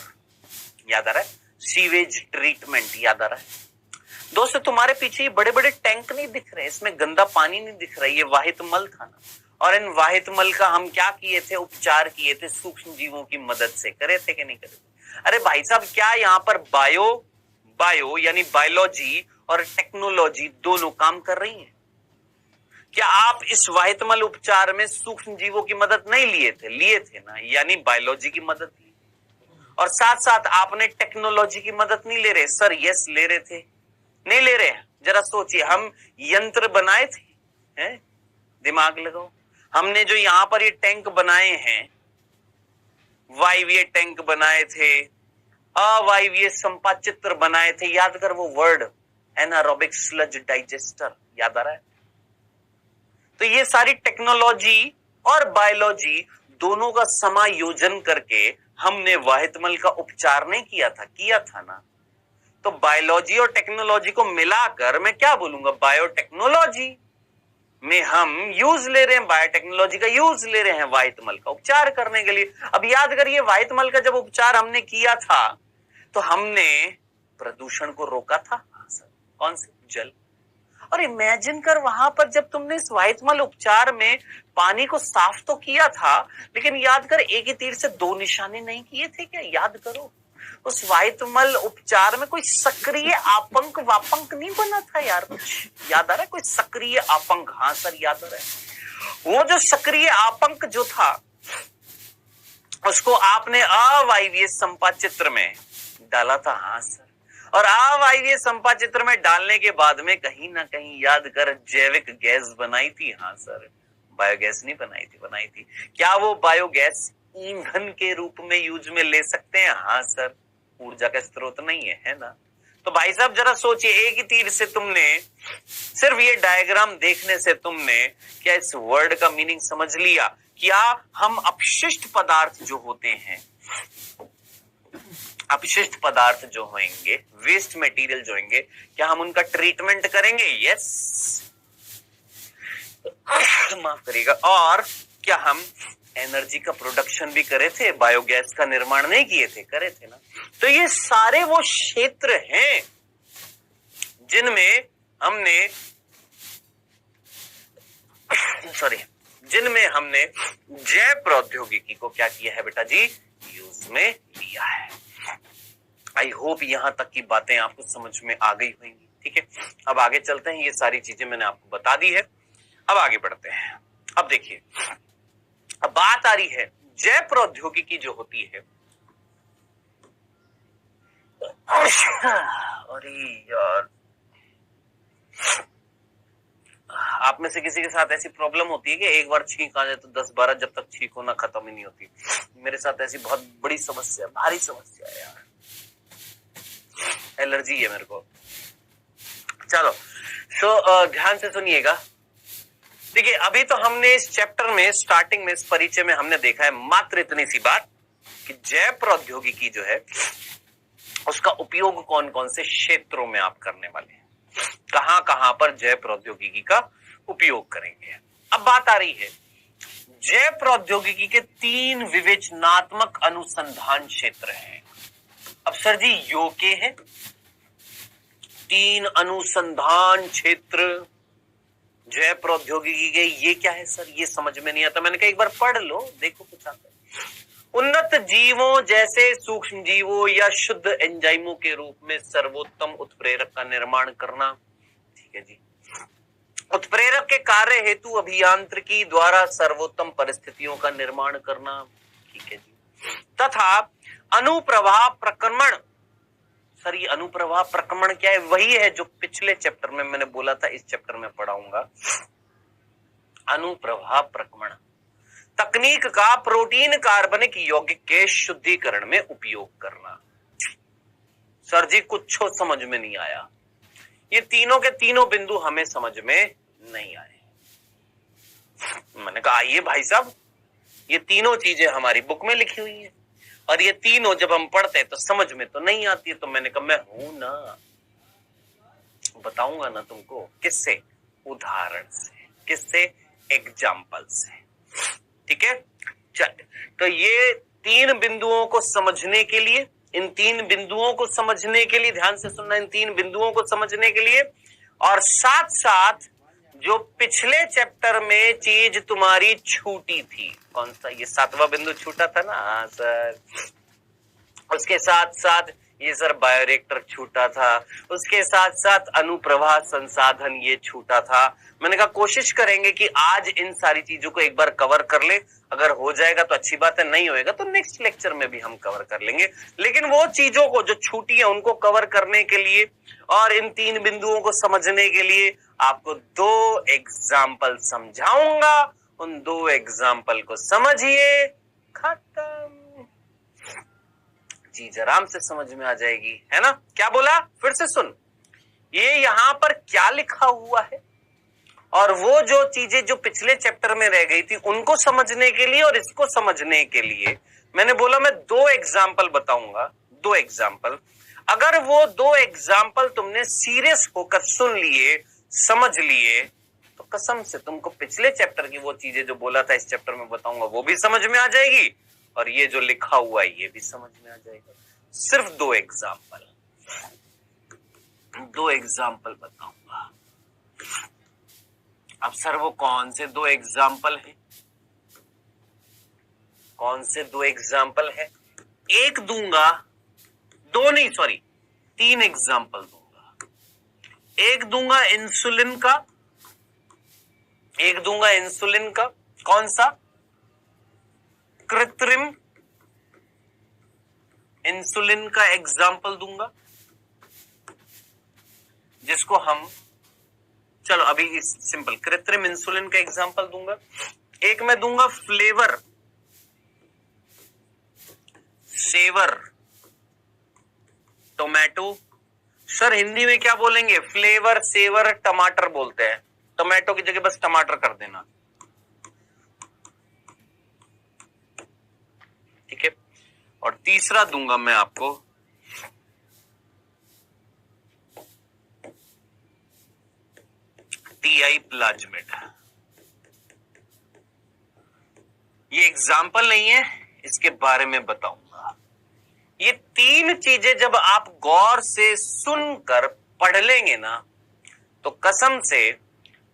A: याद आ रहा है? सीवेज ट्रीटमेंट याद आ रहा है? दोस्तों, तुम्हारे पीछे ये बड़े बड़े टैंक नहीं दिख रहे, इसमें गंदा पानी नहीं दिख रहा, ये वाहित मल था ना। और इन वाहित मल का हम क्या किए थे? उपचार किए थे, सूक्ष्म जीवों की मदद से। करे थे कि नहीं करे थे? अरे भाई साहब, क्या यहाँ पर बायो यानी बायोलॉजी और टेक्नोलॉजी दोनों काम कर रही हैं? क्या आप इस वाहितमल उपचार में सूक्ष्म जीवों की मदद नहीं लिए थे? लिए थे ना, यानी बायोलॉजी की मदद ली। और साथ साथ आपने टेक्नोलॉजी की मदद नहीं ले रहे? सर यस, ले रहे थे, नहीं ले रहे? जरा सोचिए, हम यंत्र बनाए थे, हैं? दिमाग लगाओ। हमने जो यहां पर ये टैंक बनाए हैं, वायवीय टैंक बनाए थे, अवायवीय संपाचित्र बनाए थे, याद कर वो वर्ड, एनारोबिक स्लज डाइजेस्टर, याद आ रहा है? तो ये सारी टेक्नोलॉजी और बायोलॉजी दोनों का समायोजन करके हमने वाहितमल का उपचार नहीं किया था ना। तो बायोलॉजी और टेक्नोलॉजी को मिलाकर मैं क्या बोलूंगा? बायोटेक्नोलॉजी में हम यूज ले रहे हैं, बायोटेक्नोलॉजी का यूज ले रहे हैं वाहितमल का उपचार करने के लिए। अब याद करिए, वाहितमल का जब उपचार हमने किया था तो हमने प्रदूषण को रोका था। कौन से? जल। और इमेजिन कर, वहां पर जब तुमने इस वाहितमल उपचार में पानी को साफ तो किया था, लेकिन याद कर, एक ही तीर से दो निशाने नहीं किए थे क्या? याद करो, उस वायुतमल उपचार में कोई सक्रिय आपंक वापंक नहीं बना था यार? कुछ याद आ रहा है? कोई सक्रिय आपंक? हाँ सर याद आ रहा है। वो जो सक्रिय आपंक जो था उसको आपने अवायवीय संपाचित्र में डाला था। हाँ सर। और अवायवीय संपाचित्र में डालने के बाद में कहीं ना कहीं याद कर जैविक गैस बनाई थी। हाँ सर। बायोगैस नहीं बनाई थी, बनाई थी। क्या वो बायोगैस ईंधन के रूप में यूज में ले सकते हैं? हाँ सर। ऊर्जा का स्रोत नहीं है ना? तो भाई साहब जरा सोचिए, एक ही तीर से तुमने, सिर्फ ये डायग्राम देखने से तुमने क्या इस वर्ड का मीनिंग समझ लिया? क्या हम अपशिष्ट पदार्थ जो होते हैं, अपशिष्ट पदार्थ जो होंगे, वेस्ट मटेरियल जो होंगे, क्या हम उनका ट्रीटमेंट करेंगे? यस। माफ करिएगा। और क्या हम एनर्जी का प्रोडक्शन भी करे थे? बायोगैस का निर्माण नहीं किए थे? करे थे ना? तो ये सारे वो क्षेत्र हैं जिनमें हमने जैव प्रौद्योगिकी को क्या किया है बेटा जी? यूज में लिया है। आई होप यहां तक की बातें आपको समझ में आ गई होंगी। ठीक है, अब आगे चलते हैं। ये सारी चीजें मैंने आपको बता दी है, अब आगे बढ़ते हैं। अब देखिए, अब बात आ रही है जैव प्रौद्योगिकी जो होती है। अरे यार, आप में से किसी के साथ ऐसी प्रॉब्लम होती है कि एक बार छींक आ जाए तो 10-12 जब तक छींक होना खत्म ही नहीं होती? मेरे साथ ऐसी बहुत बड़ी समस्या, भारी समस्या है यार, एलर्जी है मेरे को। चलो ध्यान से सुनिएगा। देखिए, अभी तो हमने इस चैप्टर में स्टार्टिंग में, इस परिचय में हमने देखा है मात्र इतनी सी बात कि जैव प्रौद्योगिकी जो है उसका उपयोग कौन कौन से क्षेत्रों में आप करने वाले हैं, कहां कहां पर जैव प्रौद्योगिकी का उपयोग करेंगे। अब बात आ रही है जैव प्रौद्योगिकी के 3 विवेचनात्मक अनुसंधान क्षेत्र हैं। अब सर जी यो के हैं 3 अनुसंधान क्षेत्र जैव प्रौद्योगिकी के, ये क्या है सर? ये समझ में नहीं आता। मैंने कहा एक बार पढ़ लो, देखो कुछ आता है। उन्नत जीवों जैसे सूक्ष्म जीवों या शुद्ध एंजाइमों के रूप में सर्वोत्तम उत्प्रेरक का निर्माण करना। ठीक है जी। उत्प्रेरक के कार्य हेतु अभियांत्रिकी द्वारा सर्वोत्तम परिस्थितियों का निर्माण करना। ठीक है जी। तथा अनुप्रवाह प्रक्रमण। सर ये अनुप्रवाह प्रक्रमण क्या है? वही है जो पिछले चैप्टर में मैंने बोला था, इस चैप्टर में पढ़ाऊंगा। अनुप्रवाह प्रक्रमण तकनीक का प्रोटीन कार्बनिक यौगिक के शुद्धिकरण में उपयोग करना। सर जी कुछ समझ में नहीं आया। ये तीनों के तीनों बिंदु हमें समझ में नहीं आए। मैंने कहा आइए भाई साहब, ये तीनों चीजें हमारी बुक में लिखी हुई है और ये तीनों जब हम पढ़ते हैं तो समझ में तो नहीं आती है। तो मैंने कहा मैं हूं ना, बताऊंगा ना तुमको। किससे? उदाहरण से। किससे? एग्जाम्पल से। ठीक है, चल। तो ये 3 बिंदुओं को समझने के लिए, इन 3 बिंदुओं को समझने के लिए, ध्यान से सुनना, इन 3 बिंदुओं को समझने के लिए, और साथ साथ जो पिछले चैप्टर में चीज तुम्हारी छूटी थी, कौन सा? ये 7वां बिंदु छूटा था ना? हाँ सर। उसके साथ साथ ये सर बायोरिएक्टर छूटा था, उसके साथ साथ अनुप्रवाह संसाधन ये छूटा था। मैंने कहा कोशिश करेंगे कि आज इन सारी चीजों को एक बार कवर कर ले। अगर हो जाएगा तो अच्छी बात है, नहीं होएगा तो नेक्स्ट लेक्चर में भी हम कवर कर लेंगे। लेकिन वो चीजों को जो छूटी है उनको कवर करने के लिए और इन 3 बिंदुओं को समझने के लिए आपको 2 एग्जाम्पल समझाऊंगा। उन 2 एग्जाम्पल को समझिए, खत्म। चीज आराम से समझ में आ जाएगी, है ना? क्या बोला? फिर से सुन। ये यहां पर क्या लिखा हुआ है और वो जो चीजें जो पिछले चैप्टर में रह गई थी उनको समझने के लिए और इसको समझने के लिए मैंने बोला मैं 2 एग्जाम्पल बताऊंगा। 2 एग्जाम्पल, अगर वो 2 एग्जाम्पल तुमने सीरियस होकर सुन लिए, समझ लिए, तो कसम से तुमको पिछले चैप्टर की वो चीजें जो बोला था इस चैप्टर में बताऊंगा वो भी समझ में आ जाएगी और ये जो लिखा हुआ है ये भी समझ में आ जाएगा। सिर्फ 2 एग्जाम्पल, 2 एग्जाम्पल बताऊंगा। अब सर वो कौन से 2 एग्जाम्पल हैं? कौन से 2 एग्जाम्पल है? एक दूंगा दो नहीं, सॉरी, 3 एग्जाम्पल दूंगा। एक दूंगा इंसुलिन का, एक दूंगा इंसुलिन का, कौन सा? कृत्रिम इंसुलिन का एग्जाम्पल दूंगा, जिसको हम, चलो अभी इस सिंपल कृत्रिम इंसुलिन का एग्जाम्पल दूंगा। एक मैं दूंगा flavour saver tomato. Sir Hindi में क्या बोलेंगे? फ्लेवर सेवर टमाटर बोलते हैं, टोमेटो की जगह बस टमाटर कर देना, ठीक है। और तीसरा दूंगा मैं आपको टीआई प्लाज्मिड। ये एग्जाम्पल नहीं है, इसके बारे में बताऊंगा। ये 3 चीजें जब आप गौर से सुनकर पढ़ लेंगे ना, तो कसम से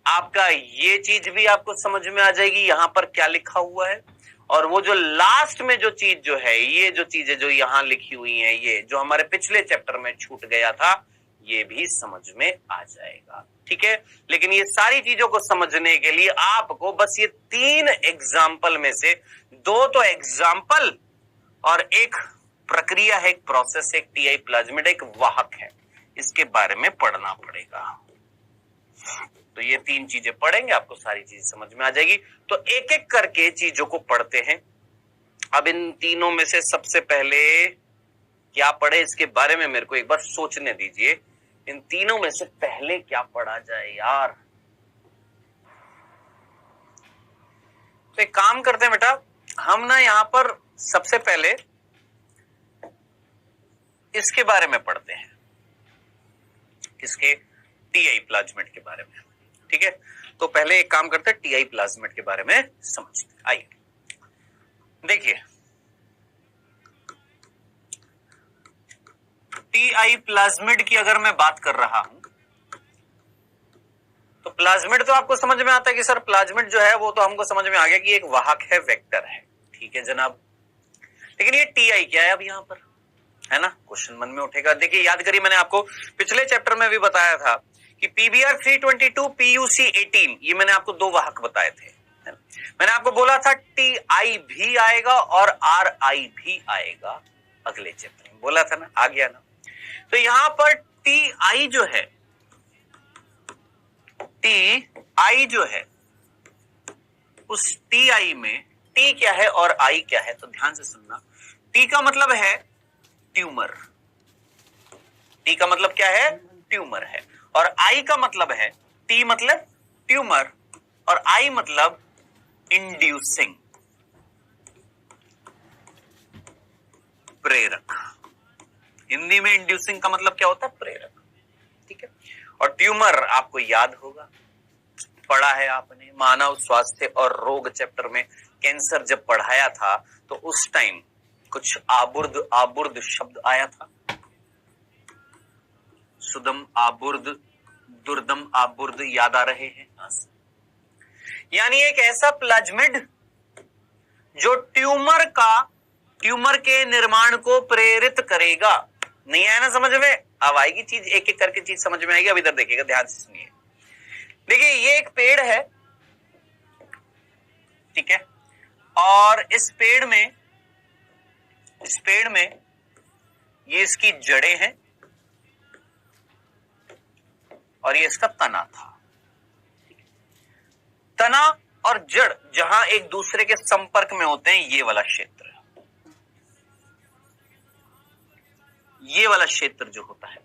A: आपका ये चीज भी आपको समझ में आ जाएगी यहां पर क्या लिखा हुआ है, और वो जो लास्ट में जो चीज जो है, ये जो चीजें जो यहां लिखी हुई हैं, ये जो हमारे पिछले चैप्टर में छूट गया था, ये भी समझ में आ जाएगा, ठीक है। लेकिन ये सारी चीजों को समझने के लिए आपको बस ये 3 एग्जाम्पल में से 2 तो एग्जाम्पल और एक प्रक्रिया है, एक प्रोसेस है, एक टीआई प्लाज्मिड एक वाहक है, इसके बारे में पढ़ना पड़ेगा। तो ये 3 चीजें पढ़ेंगे, आपको सारी चीजें समझ में आ जाएगी। तो एक एक करके चीजों को पढ़ते हैं। अब इन तीनों में से सबसे पहले क्या पढ़े, इसके बारे में मेरे को एक बार सोचने दीजिए। इन तीनों में से पहले क्या पढ़ा जाए यार? तो एक काम करते हैं बेटा, हम ना यहां पर सबसे पहले इसके बारे में पढ़ते हैं, इसके टीआई प्लाज्मिड के बारे में, ठीक है। तो पहले एक काम करते हैं, टीआई प्लाज्मिड के बारे में समझते हैं। आइए देखिए, टीआई प्लाज्मिड की अगर मैं बात कर रहा हूं, तो प्लाज्मिड तो आपको समझ में आता है कि सर प्लाज्मिड जो है वो तो हमको समझ में आ गया कि एक वाहक है, वेक्टर है, ठीक है जनाब। लेकिन ये टीआई क्या है अब यहां पर, है ना, क्वेश्चन मन में उठेगा। देखिए याद करिए, मैंने आपको पिछले चैप्टर में भी बताया था कि पीबीआर 322 पीयूसी 18, ये मैंने आपको 2 वाहक बताए थे। मैंने आपको बोला था टीआई भी आएगा और आरआई भी आएगा, अगले चैप्टर में बोला था ना, आ गया ना। तो यहां पर टीआई जो है, टीआई जो है, उस टीआई में टी क्या है और आई क्या है, तो ध्यान से सुनना। टी का मतलब है ट्यूमर, टी का मतलब क्या है? ट्यूमर है। और आई का मतलब है, टी मतलब ट्यूमर और आई मतलब इंड्यूसिंग, प्रेरक। हिंदी में इंड्यूसिंग का मतलब क्या होता है? प्रेरक, ठीक है। और ट्यूमर आपको याद होगा, पढ़ा है आपने, मानव स्वास्थ्य और रोग चैप्टर में कैंसर जब पढ़ाया था तो उस टाइम कुछ आबुर्द आबुर्द शब्द आया था, सुदम आबुर्द, दुर्दम आबुर्द, याद आ रहे हैं? यानी एक ऐसा प्लाज्मिड जो ट्यूमर के निर्माण को प्रेरित करेगा। नहीं आया ना समझ में? अब आएगी चीज, एक एक करके चीज समझ में आएगी। अब इधर देखिएगा, ध्यान से सुनिए। देखिए ये एक पेड़ है, ठीक है, और इस पेड़ में ये इसकी जड़ें हैं और ये इसका तना था। तना और जड़ जहां एक दूसरे के संपर्क में होते हैं, ये वाला क्षेत्र, ये वाला क्षेत्र जो होता है,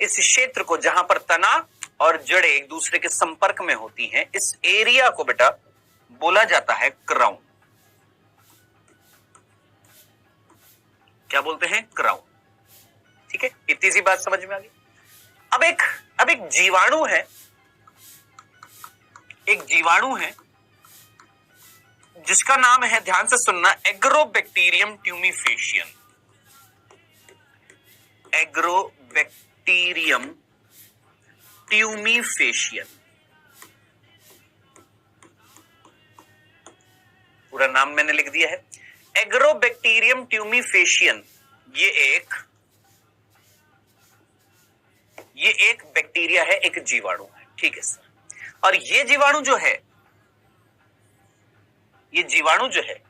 A: इस क्षेत्र को जहां पर तना और जड़ें एक दूसरे के संपर्क में होती हैं, इस एरिया को बेटा बोला जाता है क्राउन। क्या बोलते हैं? क्राउन, ठीक है। इतनी सी बात समझ में आ गई। अब एक जीवाणु है, एक जीवाणु है जिसका नाम है, ध्यान से सुनना, एग्रोबैक्टीरियम ट्यूमीफेशियन। एग्रोबैक्टीरियम ट्यूमीफेशियन, पूरा नाम मैंने लिख दिया है, एग्रोबैक्टीरियम ट्यूमीफेशियन। ये एक ये एक बैक्टीरिया है, एक जीवाणु है, ठीक है सर। और ये जीवाणु जो है, ये जीवाणु जो है,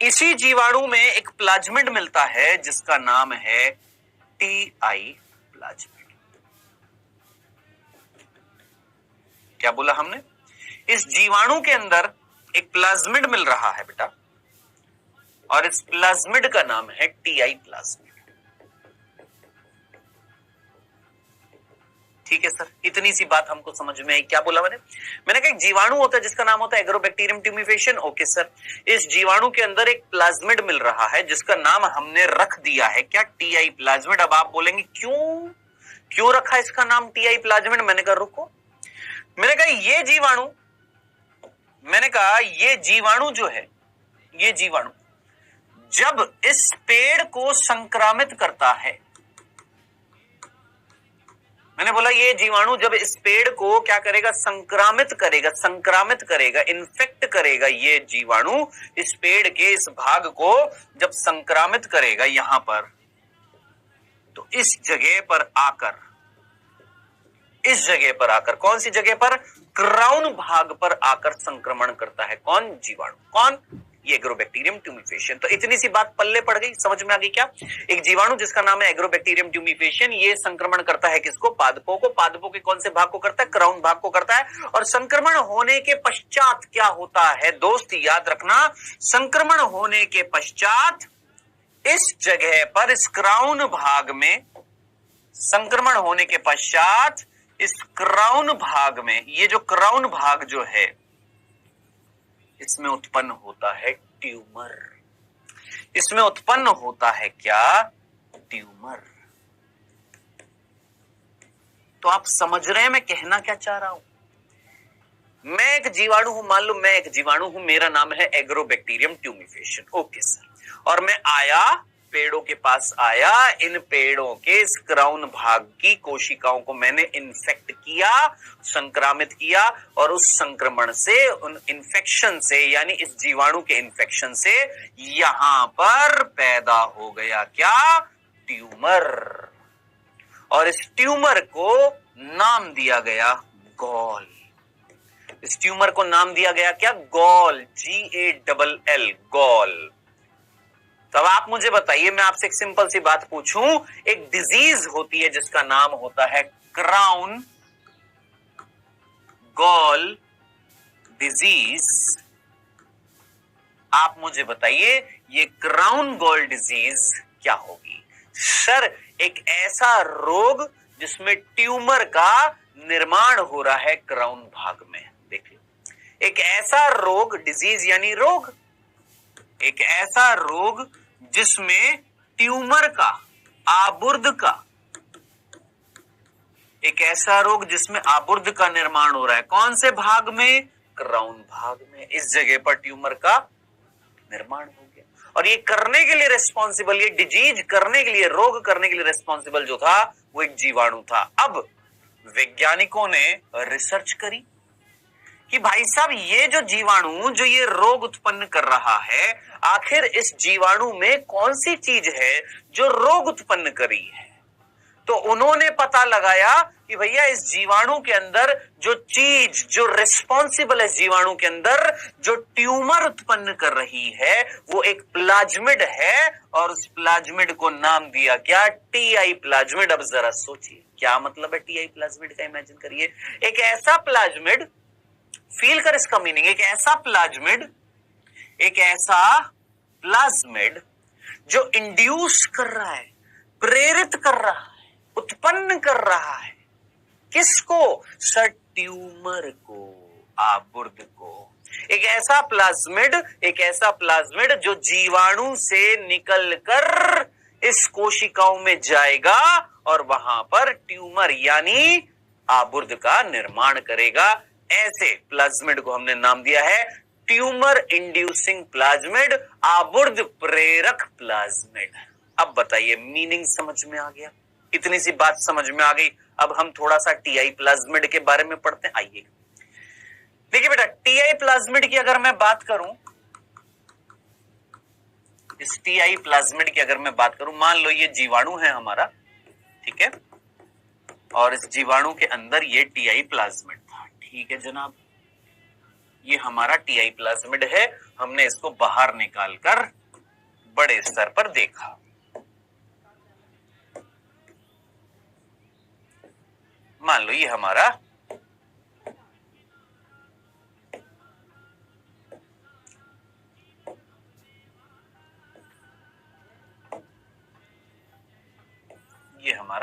A: इसी जीवाणु में एक प्लाज्मिड मिलता है जिसका नाम है टीआई प्लाज्मिड। क्या बोला हमने? इस जीवाणु के अंदर एक प्लाज्मिड मिल रहा है बेटा, और इस प्लाज्मिड का नाम है टीआई प्लाज्मिड। ठीक है सर, इतनी सी बात हमको समझ में आई। क्या बोला मैंने कहा एक जीवाणु होता है जिसका नाम होता है एग्रोबैक्टीरियम ट्यूमिफेशियन। ओके सर, इस जीवाणु के अंदर एक प्लाज्मिड मिल रहा है जिसका नाम हमने रख दिया है क्या? TI plasmid. अब आप बोलेंगे क्यों रखा इसका नाम टीआई प्लाज्मिड? मैंने कहा रुको, मैंने कहा ये जीवाणु जो है, ये जीवाणु जब इस पेड़ को संक्रामित करता है, मैंने बोला ये जीवाणु जब इस पेड़ को क्या करेगा? संक्रामित करेगा, इन्फेक्ट करेगा। ये जीवाणु इस पेड़ के इस भाग को जब संक्रामित करेगा यहां पर, तो इस जगह पर आकर कौन सी जगह पर? क्राउन भाग पर आकर संक्रमण करता है। कौन? जीवाणु। कौन? ये एग्रोबैक्टीरियम ट्यूमिफेशियन। तो इतनी सी बात पल्ले पड़ गई, समझ में आ गई क्या? एक जीवाणु जिसका नाम है एग्रोबैक्टीरियम ट्यूमिफेशियन, ये संक्रमण करता है किसको? पादपों को। पादपों के कौन से भाग को करता है? क्राउन भाग को करता है। और संक्रमण होने के पश्चात क्या होता है दोस्त? याद रखना, संक्रमण होने के पश्चात इस जगह पर, इस क्राउन भाग में, संक्रमण होने के पश्चात इस क्राउन भाग में, ये जो क्राउन भाग जो है, इसमें उत्पन्न होता है ट्यूमर। इसमें उत्पन्न होता है क्या? ट्यूमर। तो आप समझ रहे हैं मैं कहना क्या चाह रहा हूं? मैं एक जीवाणु हूं, मान लो मैं एक जीवाणु हूं, मेरा नाम है एग्रोबैक्टीरियम ट्यूमिफेशियन। ओके सर, और मैं आया, पेड़ों के पास आया, इन पेड़ों के इस क्राउन भाग की कोशिकाओं को मैंने इन्फेक्ट किया, संक्रामित किया, और उस संक्रमण से, उन इन्फेक्शन से, यानी इस जीवाणु के इन्फेक्शन से यहां पर पैदा हो गया क्या? ट्यूमर। और इस ट्यूमर को नाम दिया गया गॉल। इस ट्यूमर को नाम दिया गया क्या? गॉल। GALL, gall. तब आप मुझे बताइए, मैं आपसे एक सिंपल सी बात पूछूं, एक डिजीज होती है जिसका नाम होता है क्राउन गॉल डिजीज। आप मुझे बताइए ये क्राउन गॉल डिजीज क्या होगी? सर, एक ऐसा रोग जिसमें ट्यूमर का निर्माण हो रहा है क्राउन भाग में। देखिए, एक ऐसा रोग, डिजीज यानी रोग, एक ऐसा रोग जिसमें ट्यूमर का, आबुर्द का, एक ऐसा रोग जिसमें आबुर्द का निर्माण हो रहा है। कौन से भाग में? क्राउन भाग में। इस जगह पर ट्यूमर का निर्माण हो गया, और ये करने के लिए रिस्पॉन्सिबल, ये डिजीज करने के लिए, रोग करने के लिए रिस्पॉन्सिबल जो था वो एक जीवाणु था। अब वैज्ञानिकों ने रिसर्च करी कि भाई साहब ये जो जीवाणु जो ये रोग उत्पन्न कर रहा है, आखिर इस जीवाणु में कौन सी चीज है जो रोग उत्पन्न करी है। तो उन्होंने पता लगाया कि भैया इस जीवाणु के अंदर जो चीज, जो रिस्पॉन्सिबल है जीवाणु के अंदर, जो ट्यूमर उत्पन्न कर रही है, वो एक प्लाज्मिड है, और उस प्लाज्मिड को नाम दिया क्या? TI plasmid. अब जरा सोचिए क्या मतलब है टीआई प्लाज्मिड का, इमेजिन करिए। एक ऐसा प्लाज्मिड, फील कर इसका मीनिंग, एक ऐसा प्लाज्मिड जो इंड्यूस कर रहा है, प्रेरित कर रहा है, उत्पन्न कर रहा है किसको? सर, ट्यूमर को, आबुर्द को। एक ऐसा प्लाज्मिड जो जीवाणु से निकलकर इस कोशिकाओं में जाएगा और वहां पर ट्यूमर यानी आबुर्द का निर्माण करेगा। ऐसे प्लाज्मिड को हमने नाम दिया है ट्यूमर इंड्यूसिंग प्लाज्मिड, आबुर्द प्रेरक प्लाज्मिड। अब बताइए मीनिंग समझ में आ गया? इतनी सी बात समझ में आ गई। अब हम थोड़ा सा टीआई प्लाज्मिड के बारे में पढ़ते हैं। आइए देखिए बेटा, टीआई प्लाज्मिड की अगर मैं बात करूं, इस टीआई प्लाज्मिड की अगर मैं बात करूं, मान लो ये जीवाणु है हमारा, ठीक है, और इस जीवाणु के अंदर ये टीआई प्लाज्मिड था। ठीक है जनाब, ये हमारा टीआई प्लाज्मिड है, हमने इसको बाहर निकालकर बड़े स्तर पर देखा। मान लो ये हमारा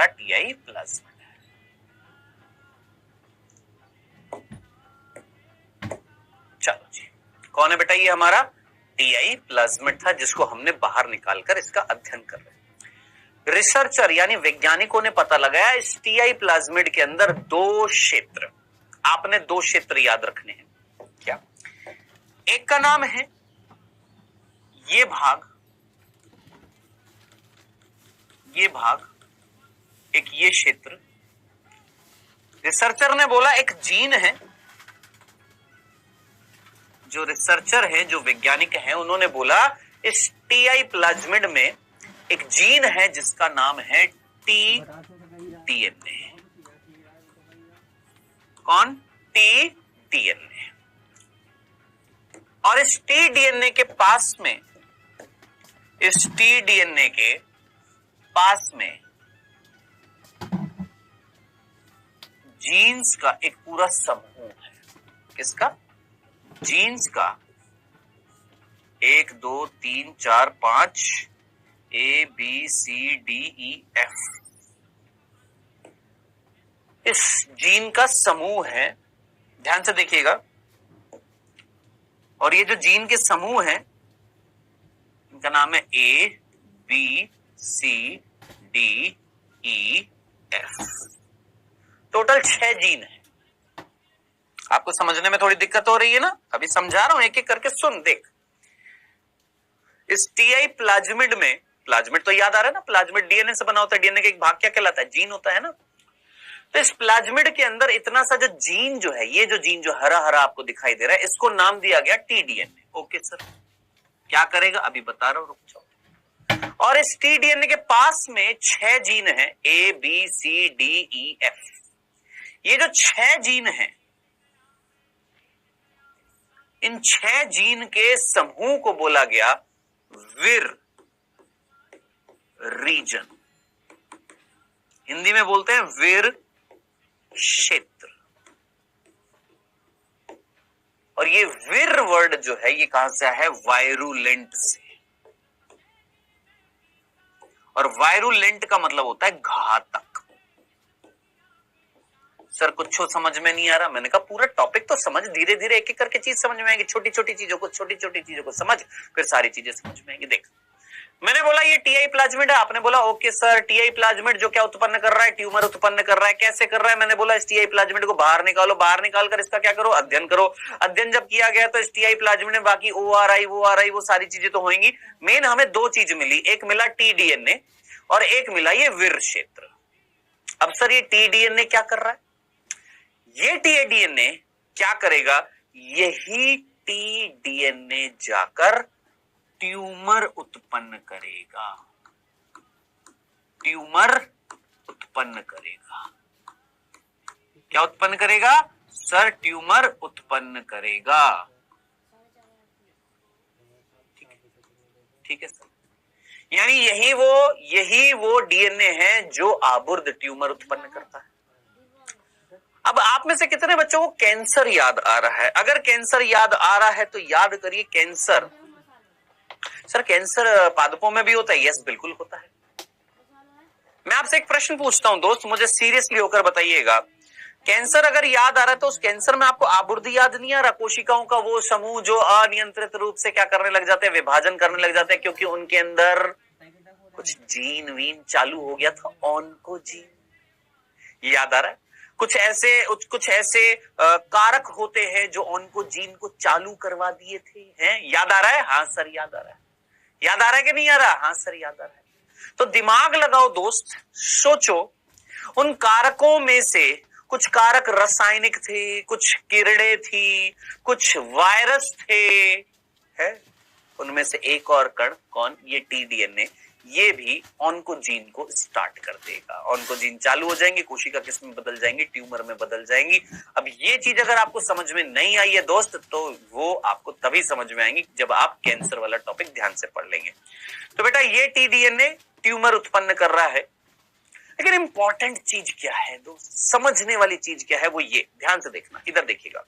A: टीआई प्लाज्मिड है। चलो जी, कौन है बेटा? ये हमारा टीआई प्लाज्मिड था जिसको हमने बाहर निकालकर इसका अध्ययन कर रहे हैं। रिसर्चर यानी वैज्ञानिकों ने पता लगाया इस टीआई प्लाज्मिड के अंदर दो क्षेत्र, आपने दो क्षेत्र याद रखने हैं। क्या? एक का नाम है ये भाग, एक ये क्षेत्र। रिसर्चर ने बोला एक जीन है, जो रिसर्चर है, जो वैज्ञानिक हैं, उन्होंने बोला इस टीआई प्लाज्मिड में एक जीन है जिसका नाम है टी-डीएनए। कौन? टी-डीएनए। और इस टी-डीएनए के पास में, इस टी-डीएनए के पास में जीन्स का एक पूरा समूह है। किसका? जीन्स का 1 2 3 4 5 A B C D E F, इस जीन का समूह है। ध्यान से देखिएगा, और ये जो जीन के समूह है इनका नाम है A B C D E F। Total 6 gene है। आपको समझने में थोड़ी दिक्कत हो रही है ना? अभी समझा रहा हूं, एक एक करके सुन देख। इस टीआई प्लाज्मिड में, प्लाज्मिड तो याद आ रहा है ना, प्लाज्मिड डीएनए से बना होता है। डीएनए का एक भाग क्या कहलाता है? जीन होता है ना। तो इस प्लाज्मिड के अंदर इतना सा जो जीन जो है, ये जो जीन जो हरा हरा आपको दिखाई दे रहा है, इसको नाम दिया गया टी-डीएनए। ओके सर, क्या करेगा अभी बता रहा हूं, रुक जाओ। और इस टी-डीएनए के पास में 6 जीन है, A B C D E F। ये जो 6 जीन है, इन 6 जीन के समूह को बोला गया विर रीजन। हिंदी में बोलते हैं विर क्षेत्र। और ये विर वर्ड जो है ये कहां से है? वायरुलेंट से। और वायरुलेंट का मतलब होता है घातक। सर कुछ समझ में नहीं आ रहा। मैंने कहा पूरा टॉपिक तो समझ, धीरे धीरे एक एक करके चीज समझ में आएगी। छोटी छोटी चीजों को समझ, फिर सारी चीजें समझ में आएंगी। देख, मैंने बोला ये टीआई प्लाज्मिड है, आपने बोला ओके सर। टीआई प्लाज्मिड जो क्या उत्पन्न कर रहा है? ट्यूमर उत्पन्न कर रहा है। कैसे कर रहा है? मैंने बोला इस टीआई प्लाज्मिड को बाहर निकालो, बाहर निकालकर इसका क्या करो? अध्ययन करो। अध्ययन जब किया गया तो इस टीआई प्लाज्मिड में बाकी ORI वो सारी चीजें तो होंगी। मेन हमें दो चीज मिली, एक मिला टी-डीएनए और एक मिला ये विर क्षेत्र। अब सर ये टी-डीएनए क्या कर रहा है? ये टी-डीएनए क्या करेगा? यही टी-डीएनए जाकर ट्यूमर उत्पन्न करेगा। ट्यूमर उत्पन्न करेगा। क्या उत्पन्न करेगा? सर ट्यूमर उत्पन्न करेगा। ठीक है सर। यानी यही वो डीएनए है जो आबुर्द ट्यूमर उत्पन्न करता है। अब आप में से कितने बच्चों को कैंसर याद आ रहा है? अगर कैंसर याद आ रहा है तो याद करिए कैंसर। सर कैंसर पादपों में भी होता है? यस बिल्कुल होता है। मैं आपसे एक प्रश्न पूछता हूं दोस्त, मुझे सीरियसली होकर बताइएगा। कैंसर अगर याद आ रहा है तो उस कैंसर में आपको आबुर्द याद नहीं आ रहा? कोशिकाओं का वो समूह जो अनियंत्रित रूप से क्या करने लग जाते हैं? विभाजन करने लग जाते हैं, क्योंकि उनके अंदर कुछ जीन वीन चालू हो गया था, ऑन्कोजीन। याद आ रहा है? कुछ ऐसे कारक होते हैं जो ऑन्कोजीन को चालू करवा दिए थे, हैं? याद आ रहा है? हाँ सर याद आ रहा है। याद आ रहा है कि नहीं आ रहा? हाँ सर याद आ रहा है। तो दिमाग लगाओ दोस्त, सोचो उन कारकों में से कुछ कारक रासायनिक थे, कुछ किरणें थी, कुछ वायरस थे, है? उनमें से एक और कण, कौन? ये टी-डीएनए। ये भी ऑन्कोजीन को स्टार्ट कर देगा। ऑन्कोजीन चालू हो जाएंगे, कोशिका किस में बदल जाएंगी, ट्यूमर में बदल जाएंगी। अब ये चीज अगर आपको समझ में नहीं आई है दोस्त, तो वो आपको तभी समझ में आएंगी जब आप कैंसर वाला टॉपिक ध्यान से पढ़ लेंगे। तो बेटा ये टीडीएनए ट्यूमर उत्पन्न कर रहा है, लेकिन इंपॉर्टेंट चीज क्या है दोस्त, समझने वाली चीज क्या है, वो ये ध्यान से देखना, इधर देखिएगा।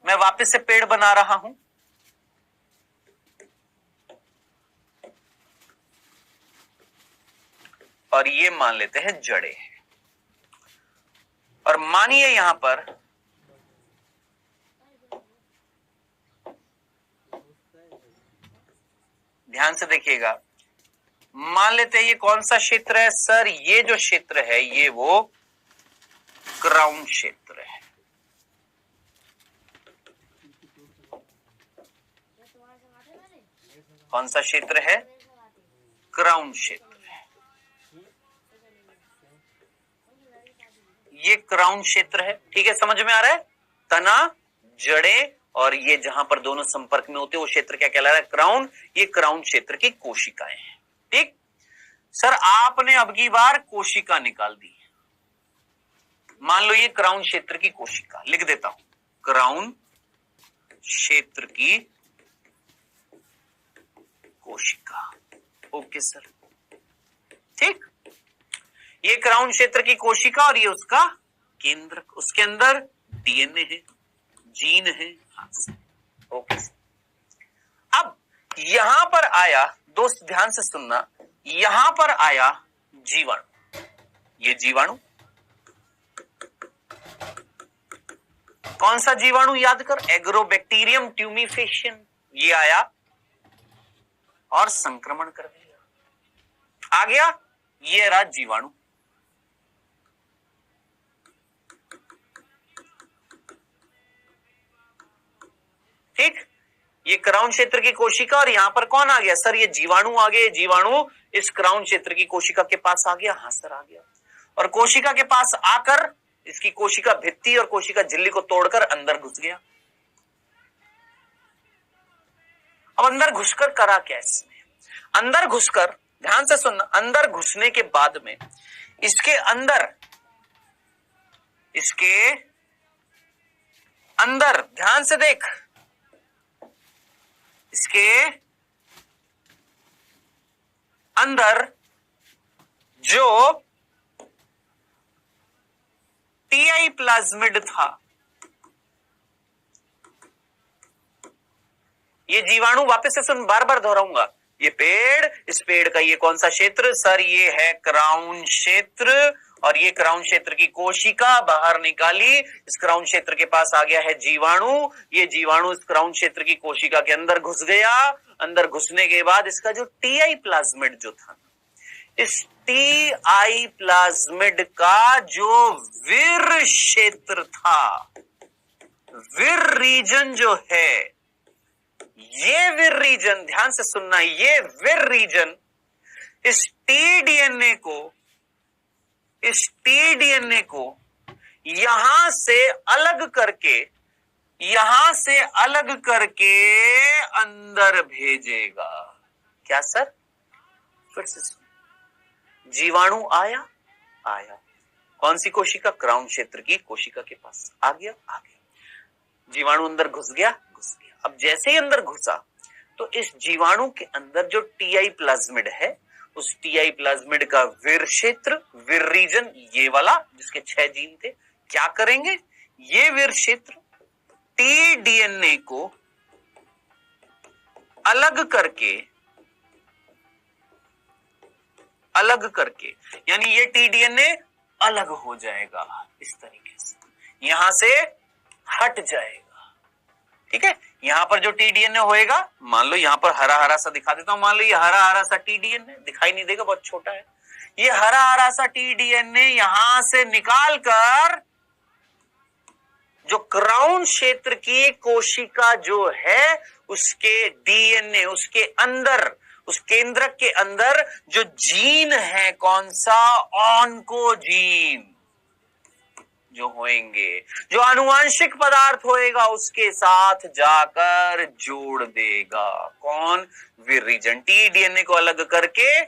A: मैं वापस से पेड़ बना रहा हूं, और ये मान लेते हैं जड़े, और मानिए यहां पर ध्यान से देखिएगा, मान लेते हैं ये कौन सा क्षेत्र है सर, ये जो क्षेत्र है ये वो क्राउन क्षेत्र है। कौन सा क्षेत्र है, क्राउन क्षेत्र है। ये क्राउन क्षेत्र है, ठीक है, समझ में आ रहा है। तना, जड़ें और ये जहां पर दोनों संपर्क में होते हैं वो क्षेत्र क्या कहला रहा है, क्राउन। ये क्राउन क्षेत्र की कोशिकाएं हैं। ठीक सर, आपने अब की बार कोशिका निकाल दी, मान लो ये क्राउन क्षेत्र की कोशिका, लिख देता हूं क्राउन क्षेत्र की कोशिका। ओके सर, ठीक, ये क्राउन क्षेत्र की कोशिका और ये उसका केंद्र, उसके अंदर डीएनए है, जीन है। ओके, अब यहां पर आया दोस्त, ध्यान से सुनना, यहां पर आया जीवाणु। ये जीवाणु कौन सा जीवाणु, याद कर, एग्रोबैक्टीरियम ट्यूमीफेशियन। ये आया और संक्रमण कर दिया, आ गया, ये रहा जीवाणु। ठीक, ये क्राउन क्षेत्र की कोशिका और यहां पर कौन आ गया सर, ये जीवाणु आ गए। जीवाणु इस क्राउन क्षेत्र की कोशिका के पास आ गया, हाँ सर आ गया, और कोशिका के पास आकर इसकी कोशिका भित्ति और कोशिका झिल्ली को तोड़कर अंदर घुस गया। अब अंदर घुसकर करा क्या इसने, अंदर घुसकर, ध्यान से सुनना, अंदर घुसने के बाद में इसके अंदर ध्यान से देख, इसके अंदर जो टीआई प्लाज्मिड था, ये जीवाणु, वापस से सुन, बार बार दोहराऊंगा, ये पेड़, इस पेड़ का ये कौन सा क्षेत्र सर, ये है क्राउन क्षेत्र, और ये क्राउन क्षेत्र की कोशिका बाहर निकाली, इस क्राउन क्षेत्र के पास आ गया है जीवाणु। ये जीवाणु इस क्राउन क्षेत्र की कोशिका के अंदर घुस गया, अंदर घुसने के बाद इसका जो टीआई प्लाज्मिड जो था, इस टीआई प्लाज्मिड का जो विर क्षेत्र था, विर रीजन जो है, ये विर रीजन, ध्यान से सुनना, ये विर रीजन इस टीडीएनए को यहां से अलग करके अंदर भेजेगा। क्या सर, फिर से सुन, जीवाणु आया, कौन सी कोशिका, क्राउन क्षेत्र की कोशिका के पास आ गया, जीवाणु अंदर घुस गया। अब जैसे ही अंदर घुसा तो इस जीवाणु के अंदर जो टीआई प्लाज्मिड है, उस टीआई प्लाज्मिड का विर क्षेत्र, विर रीजन, ये वाला जिसके 6 जीन थे, क्या करेंगे, ये विर क्षेत्र टीडीएनए को अलग करके, यानी ये टीडीएनए अलग हो जाएगा, इस तरीके से यहां से हट जाएगा। ठीक है, यहां पर जो टीडीएनए होएगा, मान लो यहां पर हरा हरा सा दिखा देता हूं, मान लो ये हरा हरा सा टीडीएनए दिखाई नहीं देगा, बहुत छोटा है, ये हरा हरा सा टीडीएनए यहां से निकाल कर जो क्राउन क्षेत्र की कोशिका जो है उसके डीएनए, उसके अंदर, उस केंद्रक के अंदर जो जीन है, कौन सा, ऑन्कोजीन, जो होंगे, जो आनुवांशिक पदार्थ होएगा उसके साथ जाकर जोड़ देगा। कौन? वीर रीजन। टी डीएनए को अलग करके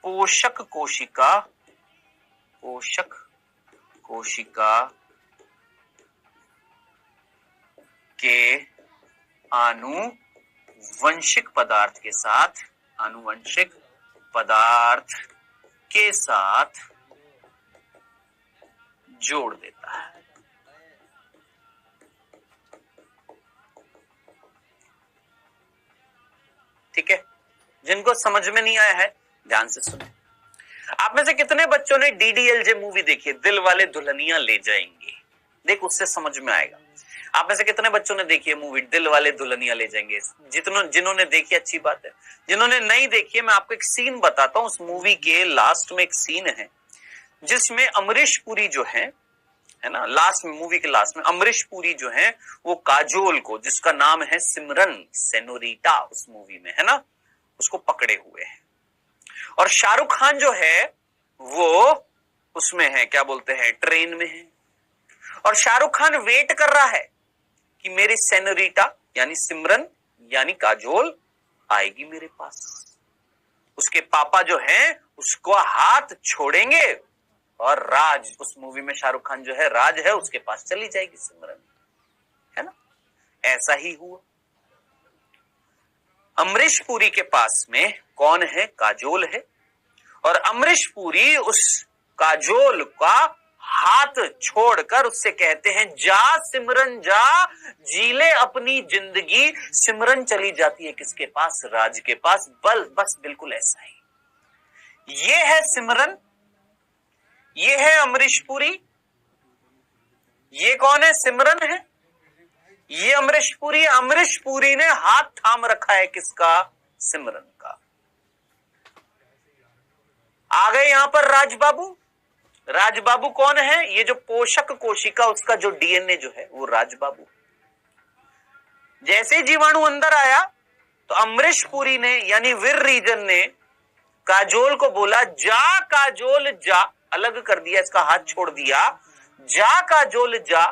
A: पोषक कोशिका के आनुवंशिक पदार्थ के साथ जोड़ देता है। ठीक है, जिनको समझ में नहीं आया है ध्यान से सुने। आप में से कितने बच्चों ने डीडीएलजे मूवी देखी है, दिल वाले दुल्हनिया ले जाएंगे? देख, उससे समझ में आएगा। आप में से कितने बच्चों ने देखी है मूवी दिल वाले दुल्हनिया ले जाएंगे? जिन्होंने देखी अच्छी बात है, जिन्होंने नहीं देखी है मैं आपको एक सीन बताता हूं। उस मूवी के लास्ट में एक सीन है जिसमें अमरीश पुरी जो है ना, लास्ट में, मूवी के लास्ट में अमरीश पुरी जो है वो काजोल को, जिसका नाम है सिमरन सेनोरिटा उस मूवी में, है ना, उसको पकड़े हुए हैं। और शाहरुख खान जो है वो उसमें है, क्या बोलते हैं, ट्रेन में है। और शाहरुख खान वेट कर रहा है कि मेरी सेनोरिटा यानी सिमरन यानी काजोल आएगी मेरे पास। उसके पापा जो हैं उसको हाथ छोड़ेंगे और राज, उस मूवी में शाहरुख खान जो है राज है, उसके पास चली जाएगी सिमरन, है ना। ऐसा ही हुआ। अमरीश पुरी के पास में कौन है? काजोल है। और अमरीश पुरी उस काजोल का हाथ छोड़कर उससे कहते हैं जा सिमरन जा, जी ले अपनी जिंदगी। सिमरन चली जाती है किसके पास? राज के पास। बस बिल्कुल ऐसा ही। ये है सिमरन, ये है अमरीश पुरी। ये कौन है? सिमरन है। ये अमरीश पुरी। अमरीश पुरी ने हाथ थाम रखा है किसका? सिमरन का। आ गए यहां पर राजबाबू। राजबाबू कौन है? ये जो पोषक कोशिका, उसका जो डीएनए जो है वो राजबाबू। जैसे जीवाणु अंदर आया तो अमरीश पुरी ने यानी वीर रीजन ने काजोल को बोला जा काजोल जा, अलग कर दिया, इसका हाथ छोड़ दिया। जा काजोल जा,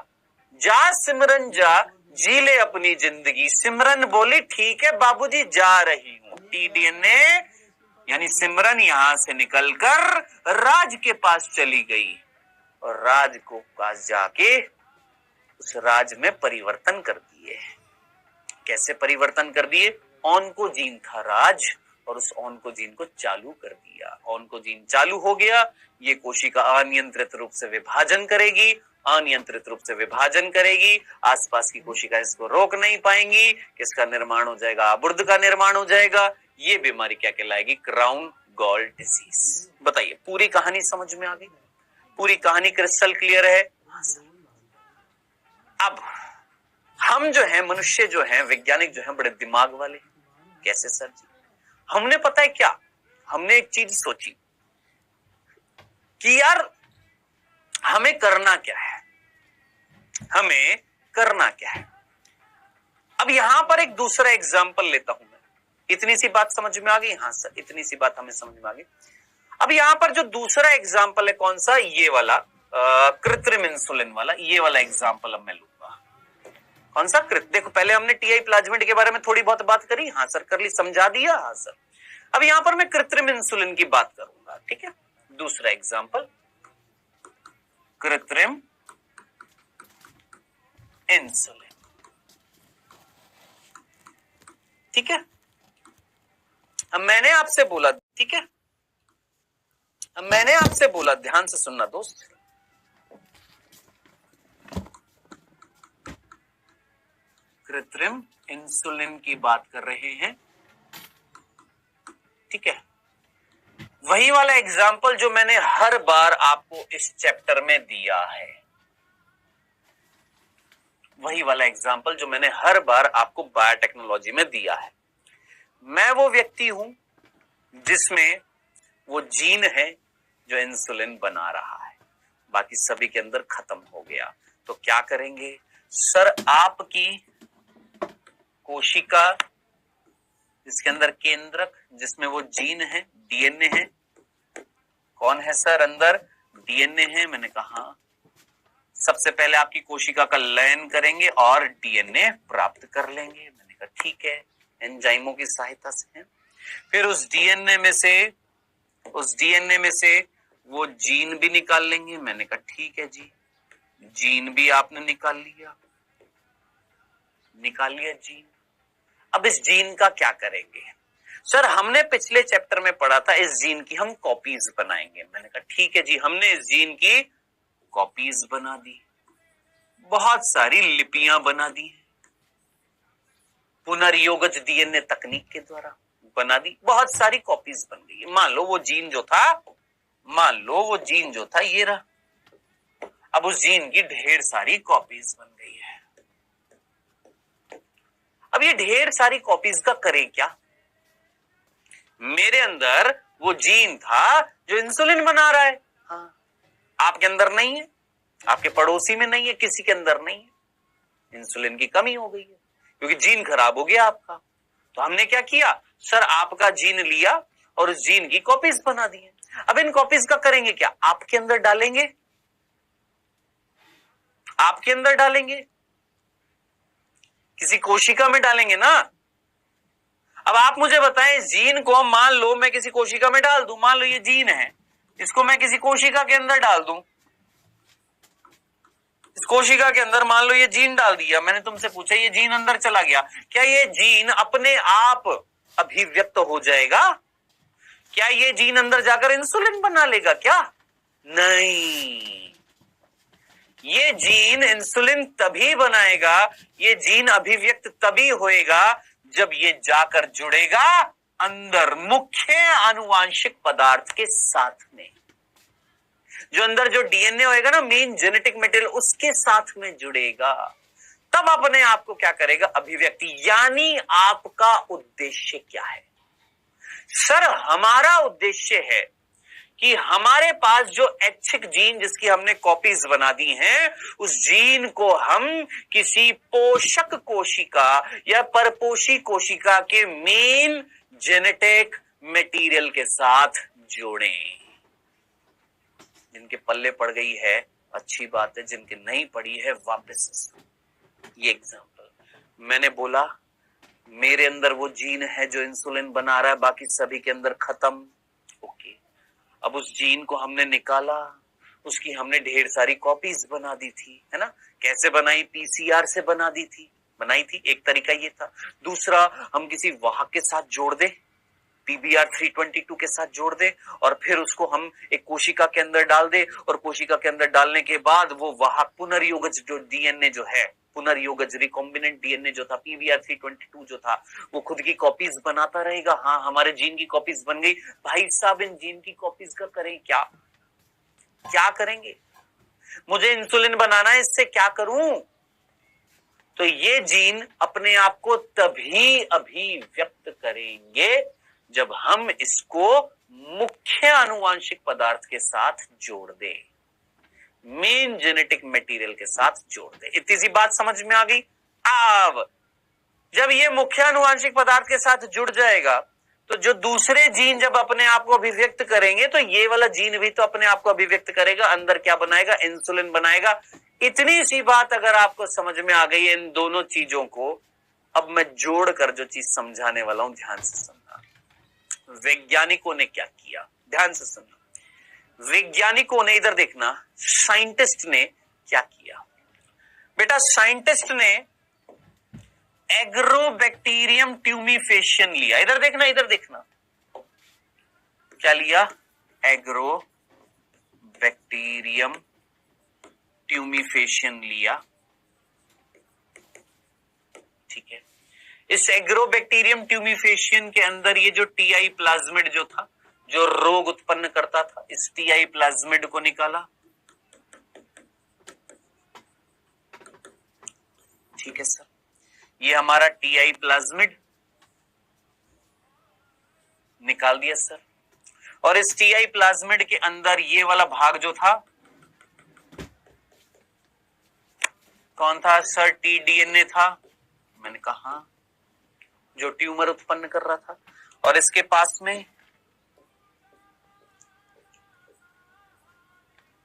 A: जा सिमरन जा, जी ले अपनी जिंदगी। सिमरन बोली ठीक है बाबूजी जा रही हूं। टीडीएनए यानी सिमरन यहां से निकलकर राज के पास चली गई और राज को पास जाके उस राज में परिवर्तन कर दिए। कैसे परिवर्तन कर दिए? ऑन्कोजीन था राज और उस ऑन्कोजीन को चालू कर दिया। ऑन्कोजीन चालू हो गया, ये कोशिका अनियंत्रित रूप से विभाजन करेगी। अनियंत्रित रूप से विभाजन करेगी, आसपास की कोशिका इसको रोक नहीं पाएंगी, किसका निर्माण हो जाएगा? आबुर्द का निर्माण हो जाएगा। ये बीमारी क्या कहलाएगी? Crown gall disease. बताइए, पूरी कहानी समझ में आ गई? पूरी कहानी क्रिस्टल क्लियर है? अब हम जो है, मनुष्य जो है, वैज्ञानिक जो है, बड़े दिमाग वाले। कैसे सर जी? हमने पता है क्या, हमने एक चीज सोची कि यार हमें करना क्या है, हमें करना क्या है। अब यहां पर एक दूसरा एग्जाम्पल लेता हूं मैं। इतनी सी बात समझ में आ गई? हाँ सर, इतनी सी बात हमें समझ में आ गई। अब यहां पर जो दूसरा एग्जाम्पल है, कौन सा? ये वाला कृत्रिम इंसुलिन वाला, ये वाला एग्जाम्पल अब मैं लूंगा। कौन सा? देखो, पहले हमने टीआई प्लाज्मिड के बारे में थोड़ी बहुत बात करी। हाँ सर, कर ली, समझा दिया। हाँ सर, अब यहां पर मैं कृत्रिम इंसुलिन की बात करूंगा। ठीक है, दूसरा एग्जाम्पल, कृत्रिम इंसुलिन। ठीक है, अब मैंने आपसे बोला, ठीक है, अब मैंने आपसे बोला, ध्यान से सुनना दोस्त, कृत्रिम इंसुलिन की बात कर रहे हैं। ठीक है, वही वाला एग्जाम्पल जो मैंने हर बार आपको इस चैप्टर में दिया है, वही वाला एग्जाम्पल जो मैंने हर बार आपको बायोटेक्नोलॉजी में दिया है। मैं वो व्यक्ति हूं जिसमें वो जीन है जो इंसुलिन बना रहा है, बाकी सभी के अंदर खत्म हो गया। तो क्या करेंगे सर? आपकी कोशिका जिसके अंदर केंद्रक, जिसमें वो जीन है, डीएनए है, कौन है सर अंदर? डीएनए है, मैंने कहा सबसे पहले आपकी कोशिका का लयन करेंगे और डीएनए प्राप्त कर लेंगे। मैंने कहा ठीक है, एंजाइमों की सहायता से है। फिर उस डीएनए में से वो जीन भी निकाल लेंगे। मैंने कहा ठीक है जी, जीन भी आपने निकाल लिया जीन। अब इस जीन का क्या करेंगे? सर हमने पिछले चैप्टर में पढ़ा था इस जीन की हम कॉपीज बनाएंगे। मैंने कहा ठीक है जी, हमने इस जीन की कॉपीज बना दी, बहुत सारी लिपियां बना दी, पुनर्योगज डीएनए तकनीक के द्वारा बना दी, बहुत सारी कॉपीज बन गई। मान लो वो जीन जो था ये रहा। अब उस जीन की ढेर सारी कॉपीज बन गई है। अब ये ढेर सारी कॉपीज का करें क्या? मेरे अंदर वो जीन था जो इंसुलिन बना रहा है, हाँ, आपके अंदर नहीं है, आपके पड़ोसी में नहीं है, किसी के अंदर नहीं है। इंसुलिन की कमी हो गई है क्योंकि जीन खराब हो गया आपका। तो हमने क्या किया? सर आपका जीन लिया और उस जीन की कॉपीज बना दी है। अब इन कॉपीज का करेंगे क्या? आपके अंदर डालेंगे, किसी कोशिका में डालेंगे ना। अब आप मुझे बताएं, जीन को मान लो मैं किसी कोशिका में डाल दूं, मान लो ये जीन है, इसको मैं किसी कोशिका के अंदर डाल दूं, इस कोशिका के अंदर मान लो ये जीन डाल दिया, मैंने तुमसे पूछा ये जीन अंदर चला गया, क्या ये जीन अपने आप अभिव्यक्त हो जाएगा? क्या ये जीन अंदर जाकर इंसुलिन बना लेगा क्या? नहीं, ये जीन इंसुलिन तभी बनाएगा, ये जीन अभिव्यक्त तभी होएगा जब ये जाकर जुड़ेगा अंदर मुख्य आनुवांशिक पदार्थ के साथ में। जो अंदर जो डीएनए होएगा ना, मेन जेनेटिक मटेरियल, उसके साथ में जुड़ेगा, तब अपने आप को क्या करेगा? अभिव्यक्ति। यानी आपका उद्देश्य क्या है? सर हमारा उद्देश्य है कि हमारे पास जो ऐच्छिक जीन जिसकी हमने कॉपीज बना दी हैं, उस जीन को हम किसी पोषक कोशिका या परपोषी कोशिका के मेन जेनेटिक मटेरियल के साथ जोड़ें। जिनके पल्ले पड़ गई है अच्छी बात है, जिनके नहीं पड़ी है वापस। ये एग्जांपल मैंने बोला, मेरे अंदर वो जीन है जो इंसुलिन बना रहा है, बाकी सभी के अंदर खत्म। ओके, अब उस जीन को हमने निकाला, उसकी हमने ढेर सारी कॉपीज बना दी थी, है ना। कैसे बनाई? पीसीआर से बनाई थी। एक तरीका ये था। दूसरा, हम किसी वाहक के साथ जोड़ दे, पीबीआर 322 के साथ जोड़ दे, और फिर उसको हम एक कोशिका के अंदर डाल दे, और कोशिका के अंदर डालने के बाद वो वाहक पुनर्योगज जो डीएनए जो है, पुनर्योगज रिकॉम्बिनेंट डीएनए जो था, पीबीआर 322 जो था, वो खुद की कॉपीज बनाता रहेगा। हाँ, हमारे जीन की कॉपीज बन गई। भाई साहब, इन जीन की कॉपीज का करें क्या करेंगे? मुझे इंसुलिन बनाना है, इससे क्या करूं? तो ये जीन अपने आप को तभी अभिव्यक्त करेंगे जब हम इसको मुख्य आनुवांशिक पदार्थ के साथ जोड़ दे, मेन जेनेटिक मटेरियल के साथ जोड़ दे। इतनी सी बात समझ में आ गई। अब जब ये मुख्य आनुवांशिक पदार्थ के साथ जुड़ जाएगा, तो जो दूसरे जीन जब अपने आप को अभिव्यक्त करेंगे, तो ये वाला जीन भी तो अपने आप को अभिव्यक्त करेगा, अंदर क्या बनाएगा? इंसुलिन बनाएगा। इतनी सी बात अगर आपको समझ में आ गई इन दोनों चीजों को, अब मैं जोड़कर जो चीज समझाने वाला हूं, ध्यान से सुनना। वैज्ञानिकों ने क्या किया, ध्यान से सुनना। वैज्ञानिकों ने, इधर देखना, साइंटिस्ट ने क्या किया। बेटा, साइंटिस्ट ने एग्रोबैक्टीरियम ट्यूमीफेशियन लिया। इधर देखना क्या लिया? एग्रोबैक्टीरियम ट्यूमीफेशियन लिया। ठीक है, इस एग्रोबैक्टीरियम ट्यूमीफेशियन के अंदर ये जो टीआई प्लाज्मिड जो था, जो रोग उत्पन्न करता था, इस टीआई प्लाज्मिड को निकाला। ठीक है सर, ये हमारा टीआई प्लाज्मिड निकाल दिया सर। और इस टीआई प्लाज्मिड के अंदर ये वाला भाग जो था, कौन था सर? टीडीएनए था। मैंने कहा जो ट्यूमर उत्पन्न कर रहा था। और इसके पास में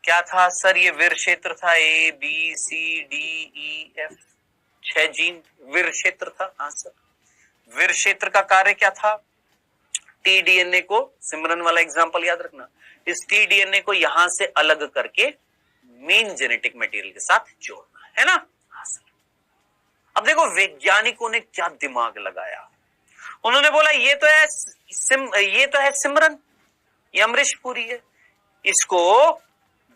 A: क्या था सर? ये वीर क्षेत्र था, A B C D E F, 6 gene वीर क्षेत्र था। हाँ सर, वीर क्षेत्र का कार्य क्या था? टीडीएनए को, सिमरन वाला एग्जांपल याद रखना, इस टीडीएनए को यहां से अलग करके मेन जेनेटिक मटेरियल के साथ जोड़ना है ना। हाँ सर। अब देखो वैज्ञानिकों ने क्या दिमाग लगाया, उन्होंने बोला ये तो है सिमरन, ये अमरीश पुरी है, इसको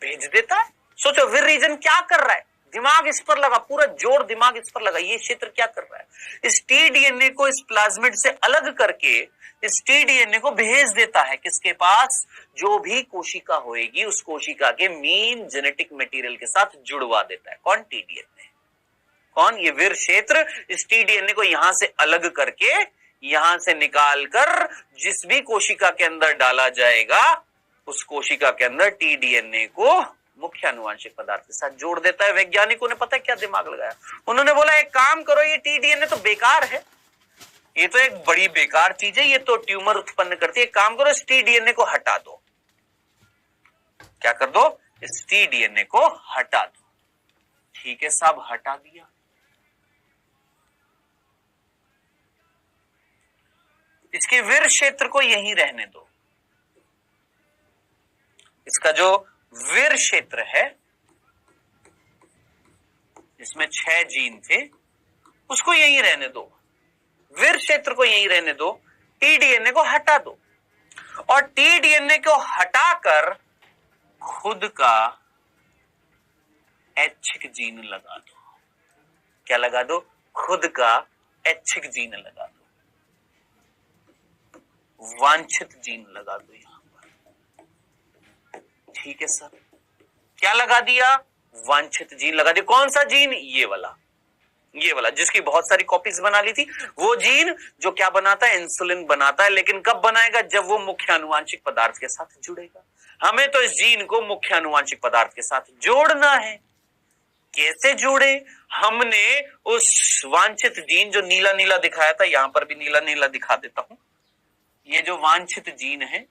A: भेज देता है। सोचो वीर रीजन क्या कर रहा है, दिमाग इस पर लगा, पूरा जोर दिमाग इस पर लगा, ये क्षेत्र क्या कर रहा है, इस टीडीएनए को इस प्लाज्मिड से अलग करके इस टीडीएनए को भेज देता है किसके पास? जो भी कोशिका होएगी उस कोशिका के मेन जेनेटिक मटेरियल के साथ जुड़वा देता है। कौन? टीडीएनए। कौन? ये वीर क्षेत्र इस टीडीएनए को यहां से अलग करके यहां से निकालकर जिस भी कोशिका के अंदर डाला जाएगा उस कोशिका के अंदर टीडीएनए को मुख्य आनुवांशिक पदार्थ के साथ जोड़ देता है। वैज्ञानिकों ने पता है क्या दिमाग लगाया, उन्होंने बोला एक काम करो, ये टीडीएनए तो बेकार है, ये तो एक बड़ी बेकार चीज है, ये तो ट्यूमर उत्पन्न करती है, एक काम करो इस टीडीएनए को हटा दो। क्या कर दो? इस टीडीएनए को हटा दो। ठीक है साहब, हटा दिया। इसके वीर क्षेत्र को यहीं रहने दो, इसका जो वीर क्षेत्र है इसमें 6 जीन थे, उसको यहीं रहने दो, वीर क्षेत्र को यहीं रहने दो, टीडीएनए को हटा दो और टीडीएनए को हटाकर खुद का ऐच्छिक जीन लगा दो। क्या लगा दो? खुद का ऐच्छिक जीन लगा दो, वांछित जीन लगा दो यहां पर। ठीक है सर, क्या लगा दिया? वांछित जीन लगा दिया। कौन सा जीन? ये वाला जिसकी बहुत सारी कॉपीज बना ली थी, वो जीन जो क्या बनाता है? इंसुलिन बनाता है। लेकिन कब बनाएगा? जब वो मुख्य आनुवांशिक पदार्थ के साथ जुड़ेगा। हमें तो इस जीन को मुख्य आनुवांशिक पदार्थ के साथ जोड़ना है। कैसे जोड़े? हमने उस वांछित जीन जो नीला नीला दिखाया था, यहां पर भी नीला नीला दिखा देता हूं, ये जो वांछित जीन है,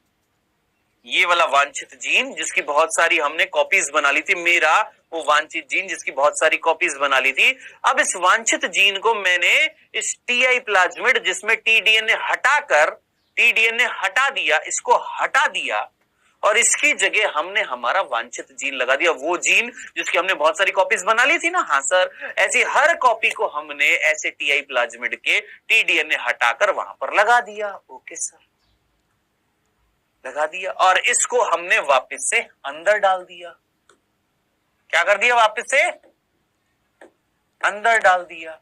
A: ये वाला वांछित जीन जिसकी बहुत सारी हमने कॉपीज बना ली थी, मेरा वो वांछित जीन जिसकी बहुत सारी कॉपीज बना ली थी, अब इस वांछित जीन को मैंने इस टीआई प्लाज्मिड जिसमें टीडीएनए हटा दिया, इसको हटा दिया और इसकी जगह हमने हमारा वांछित जीन लगा दिया, वो जीन जिसकी हमने बहुत सारी कॉपीज बना ली थी ना। हाँ सर, ऐसी हर कॉपी को हमने ऐसे टीआई प्लाज्मिड के टीडीएनए हटाकर वहां पर लगा दिया। ओके सर, लगा दिया और इसको हमने वापस से अंदर डाल दिया। क्या कर दिया? वापस से अंदर डाल दिया।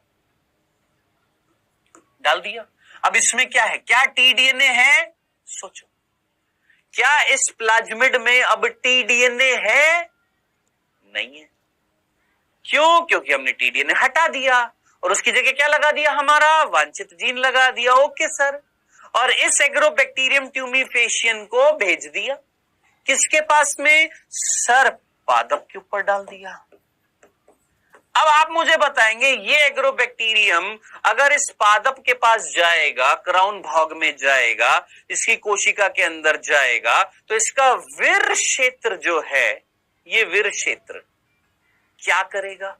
A: अब इसमें क्या है? क्या टीडीएनए है? सोचो, क्या इस प्लाज्मिड में अब टीडीएनए है? नहीं है। क्यों? क्योंकि हमने टीडीएनए हटा दिया और उसकी जगह क्या लगा दिया? हमारा वांछित जीन लगा दिया। ओके सर, और इस एग्रोबैक्टीरियम ट्यूमीफेशियन को भेज दिया किसके पास में? सर, पादप के ऊपर डाल दिया। अब आप मुझे बताएंगे, ये एग्रोबैक्टीरियम अगर इस पादप के पास जाएगा, क्राउन भाग में जाएगा, इसकी कोशिका के अंदर जाएगा, तो इसका वीर क्षेत्र जो है, ये वीर क्षेत्र क्या करेगा?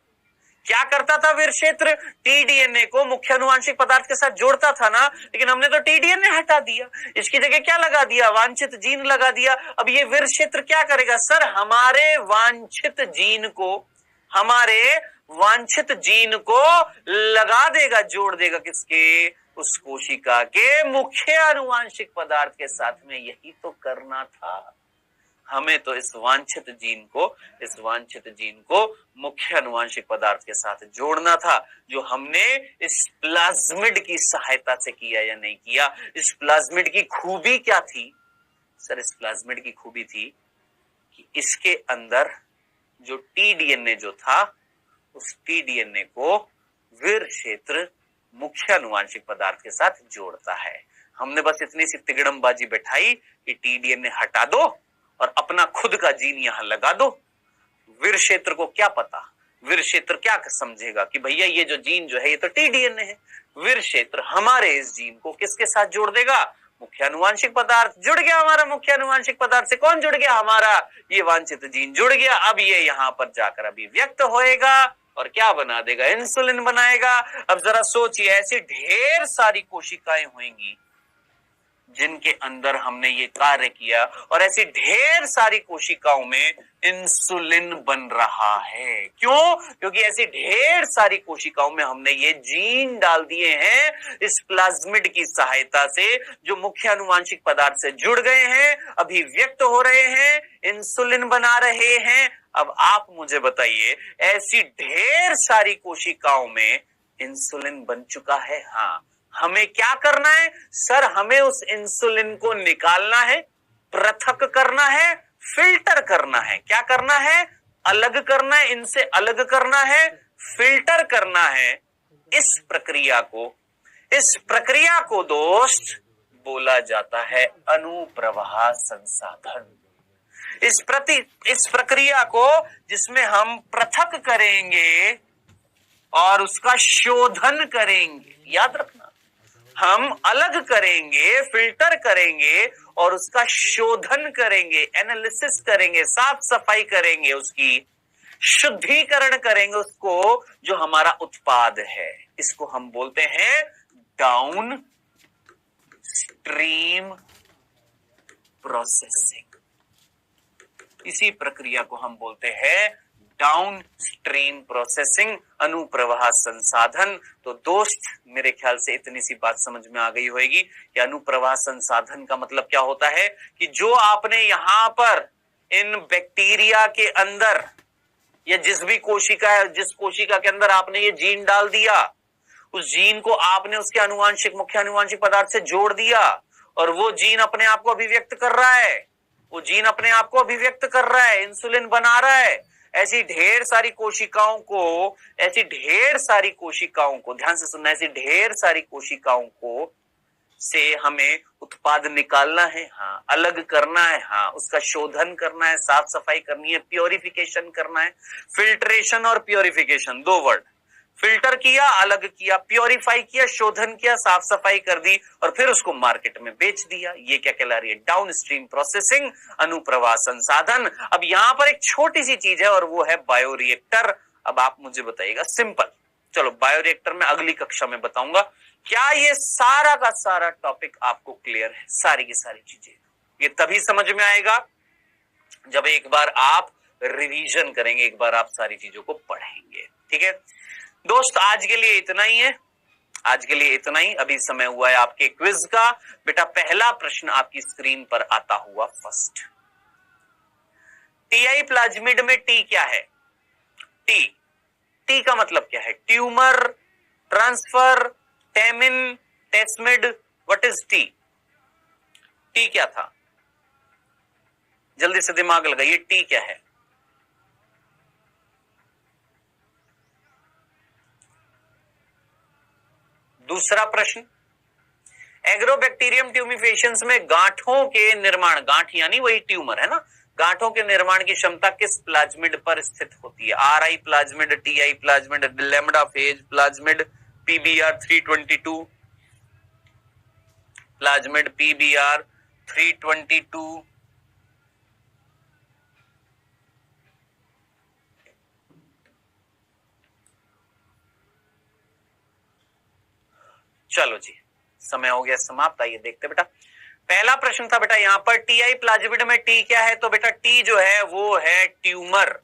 A: क्या करता था वीर क्षेत्र? टीडीएनए को मुख्य आनुवांशिक पदार्थ के साथ जोड़ता था ना, लेकिन हमने तो टीडीएनए हटा दिया, इसकी जगह क्या लगा दिया? वांछित जीन लगा दिया। अब ये वीर क्षेत्र क्या करेगा? सर, हमारे वांछित जीन को लगा देगा, जोड़ देगा किसके? उस कोशिका के मुख्य आनुवांशिक पदार्थ के साथ में। यही तो करना था हमें, तो इस वांछित जीन को मुख्य आनुवांशिक पदार्थ के साथ जोड़ना था, जो हमने इस प्लाज्मिड की सहायता से किया या नहीं किया। इस प्लाज्मिड की खूबी क्या थी? सर, इस प्लाज्मिड की खूबी थी कि इसके अंदर जो टीडीएनए जो था, उस टीडीएनए को वीर क्षेत्र मुख्य आनुवांशिक पदार्थ के साथ जोड़ता है। हमने बस इतनी सी तिगड़मबाजी बैठाई कि टीडीएनए हटा दो और अपना खुद का जीन यहां लगा दो। वीर क्षेत्र को क्या पता? वीर क्षेत्र क्या समझेगा कि भैया ये जो जीन जो है ये तो टीडीएनए है। वीर क्षेत्र हमारे इस जीन को किसके साथ जोड़ देगा? मुख्य अनुवांशिक पदार्थ जुड़ गया हमारा, मुख्य अनुवांशिक पदार्थ से कौन जुड़ गया, हमारा ये वांछित जीन जुड़ गया। अब ये यहाँ पर जाकर अभिव्यक्त होएगा और क्या बना देगा, इंसुलिन बनाएगा। अब जरा सोचिए, ऐसी ढेर सारी कोशिकाएं होंगी जिनके अंदर हमने ये कार्य किया और ऐसी ढेर सारी कोशिकाओं में इंसुलिन बन रहा है। क्यों? क्योंकि ऐसी ढेर सारी कोशिकाओं में हमने ये जीन डाल दिए हैं इस प्लाज्मिड की सहायता से, जो मुख्य अनुवांशिक पदार्थ से जुड़ गए हैं, अभिव्यक्त हो रहे हैं, इंसुलिन बना रहे हैं। अब आप मुझे बताइए, ऐसी ढेर सारी कोशिकाओं में इंसुलिन बन चुका है। हाँ, हमें क्या करना है सर, हमें उस इंसुलिन को निकालना है, पृथक करना है, फिल्टर करना है। क्या करना है? अलग करना है, इनसे अलग करना है, फिल्टर करना है। इस प्रक्रिया को दोस्त बोला जाता है अनुप्रवाह संसाधन। इस प्रक्रिया को जिसमें हम पृथक करेंगे और उसका शोधन करेंगे, याद रखना, हम अलग करेंगे, फिल्टर करेंगे और उसका शोधन करेंगे, एनालिसिस करेंगे, साफ सफाई करेंगे, उसकी शुद्धिकरण करेंगे उसको, जो हमारा उत्पाद है। इसको हम बोलते हैं डाउन स्ट्रीम प्रोसेसिंग। इसी प्रक्रिया को हम बोलते हैं डाउन स्ट्रीम प्रोसेसिंग, अनुप्रवाह संसाधन। तो दोस्त, मेरे ख्याल से इतनी सी बात समझ में आ गई होगी कि अनुप्रवाह संसाधन का मतलब क्या होता है कि जो आपने यहां पर इन बैक्टीरिया के अंदर या जिस भी कोशिका है, जिस कोशिका के अंदर आपने ये जीन डाल दिया, उस जीन को आपने उसके मुख्य अनुवांशिक पदार्थ से जोड़ दिया और वो जीन अपने आप को अभिव्यक्त कर रहा है, वो जीन अपने आप को अभिव्यक्त कर रहा है, इंसुलिन बना रहा है। ऐसी ढेर सारी कोशिकाओं को ध्यान से सुनना, ऐसी ढेर सारी कोशिकाओं को से हमें उत्पाद निकालना है, हाँ, अलग करना है, हाँ, उसका शोधन करना है, साफ सफाई करनी है, प्योरिफिकेशन करना है। फिल्ट्रेशन और प्योरिफिकेशन, दो वर्ड। फिल्टर किया, अलग किया, प्योरीफाई किया, शोधन किया, साफ सफाई कर दी और फिर उसको मार्केट में बेच दिया। ये क्या कहला रही है? डाउन स्ट्रीम प्रोसेसिंग, अनुप्रवाह संसाधन। अब यहां पर एक छोटी सी चीज है और वो है बायोरिएक्टर। अब आप मुझे बताइएगा, सिंपल, चलो बायोरिएक्टर में अगली कक्षा में बताऊंगा। क्या ये सारा का सारा टॉपिक आपको क्लियर है? सारी की सारी चीजें ये तभी समझ में आएगा जब एक बार आप रिवीजन करेंगे, एक बार आप सारी चीजों को पढ़ेंगे। ठीक है दोस्त, आज के लिए इतना ही है, आज के लिए इतना ही। अभी समय हुआ है आपके क्विज का। बेटा, पहला प्रश्न आपकी स्क्रीन पर आता हुआ फर्स्ट, टीआई प्लाज्मिड में टी क्या है? टी का मतलब क्या है? ट्यूमर, ट्रांसफर, टेमिन, टेस्मिड, व्हाट इज टी? टी क्या था? जल्दी से दिमाग लगाइए, टी क्या है? दूसरा प्रश्न, एग्रोबैक्टीरियम ट्यूमिफेशियंस में गांठों के निर्माण, गांठ यानी वही ट्यूमर है ना, गांठों के निर्माण की क्षमता किस प्लाज्मिड पर स्थित होती है? RI plasmid, TI plasmid, lambda phase plasmid, PBR 322 plasmid, PBR 322। चलो जी, समय हो गया समाप्त। आइए देखते बेटा, पहला प्रश्न था बेटा यहां पर टीआई प्लाज्मिड में टी क्या है? तो बेटा टी जो है वो है ट्यूमर।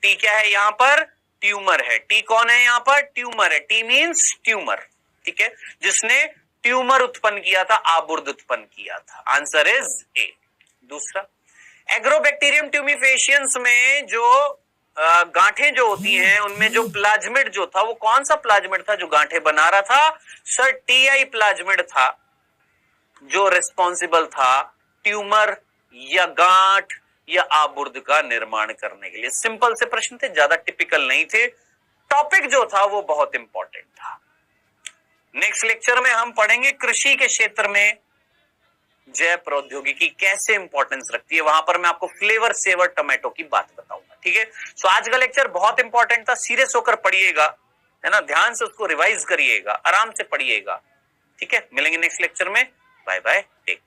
A: टी क्या है यहां पर? ट्यूमर है। टी कौन है यहां पर? ट्यूमर है। टी मींस ट्यूमर, ठीक है, जिसने ट्यूमर उत्पन्न किया था, आबुर्द उत्पन्न किया था। Answer is a. दूसरा, एग्रोबैक्टीरियम ट्यूमिफेशियंस में जो गांठें जो होती हैं उनमें जो प्लाज्मिड जो था वो कौन सा प्लाज्मिड था जो गांठें बना रहा था? सर, टीआई प्लाज्मिड था जो रिस्पॉन्सिबल था ट्यूमर या गांठ या आबुर्द का निर्माण करने के लिए। सिंपल से प्रश्न थे, ज्यादा टिपिकल नहीं थे। टॉपिक जो था वो बहुत इंपॉर्टेंट था। नेक्स्ट लेक्चर में हम पढ़ेंगे कृषि के क्षेत्र में जैव प्रौद्योगिकी कैसे इंपॉर्टेंस रखती है। वहां पर मैं आपको फ्लेवर सेवर टोमेटो की बात बताऊंगा। ठीक है, सो आज का लेक्चर बहुत इंपॉर्टेंट था, सीरियस होकर पढ़िएगा, है ना, ध्यान से उसको रिवाइज करिएगा, आराम से पढ़िएगा, ठीक है, मिलेंगे नेक्स्ट लेक्चर में। Bye bye, take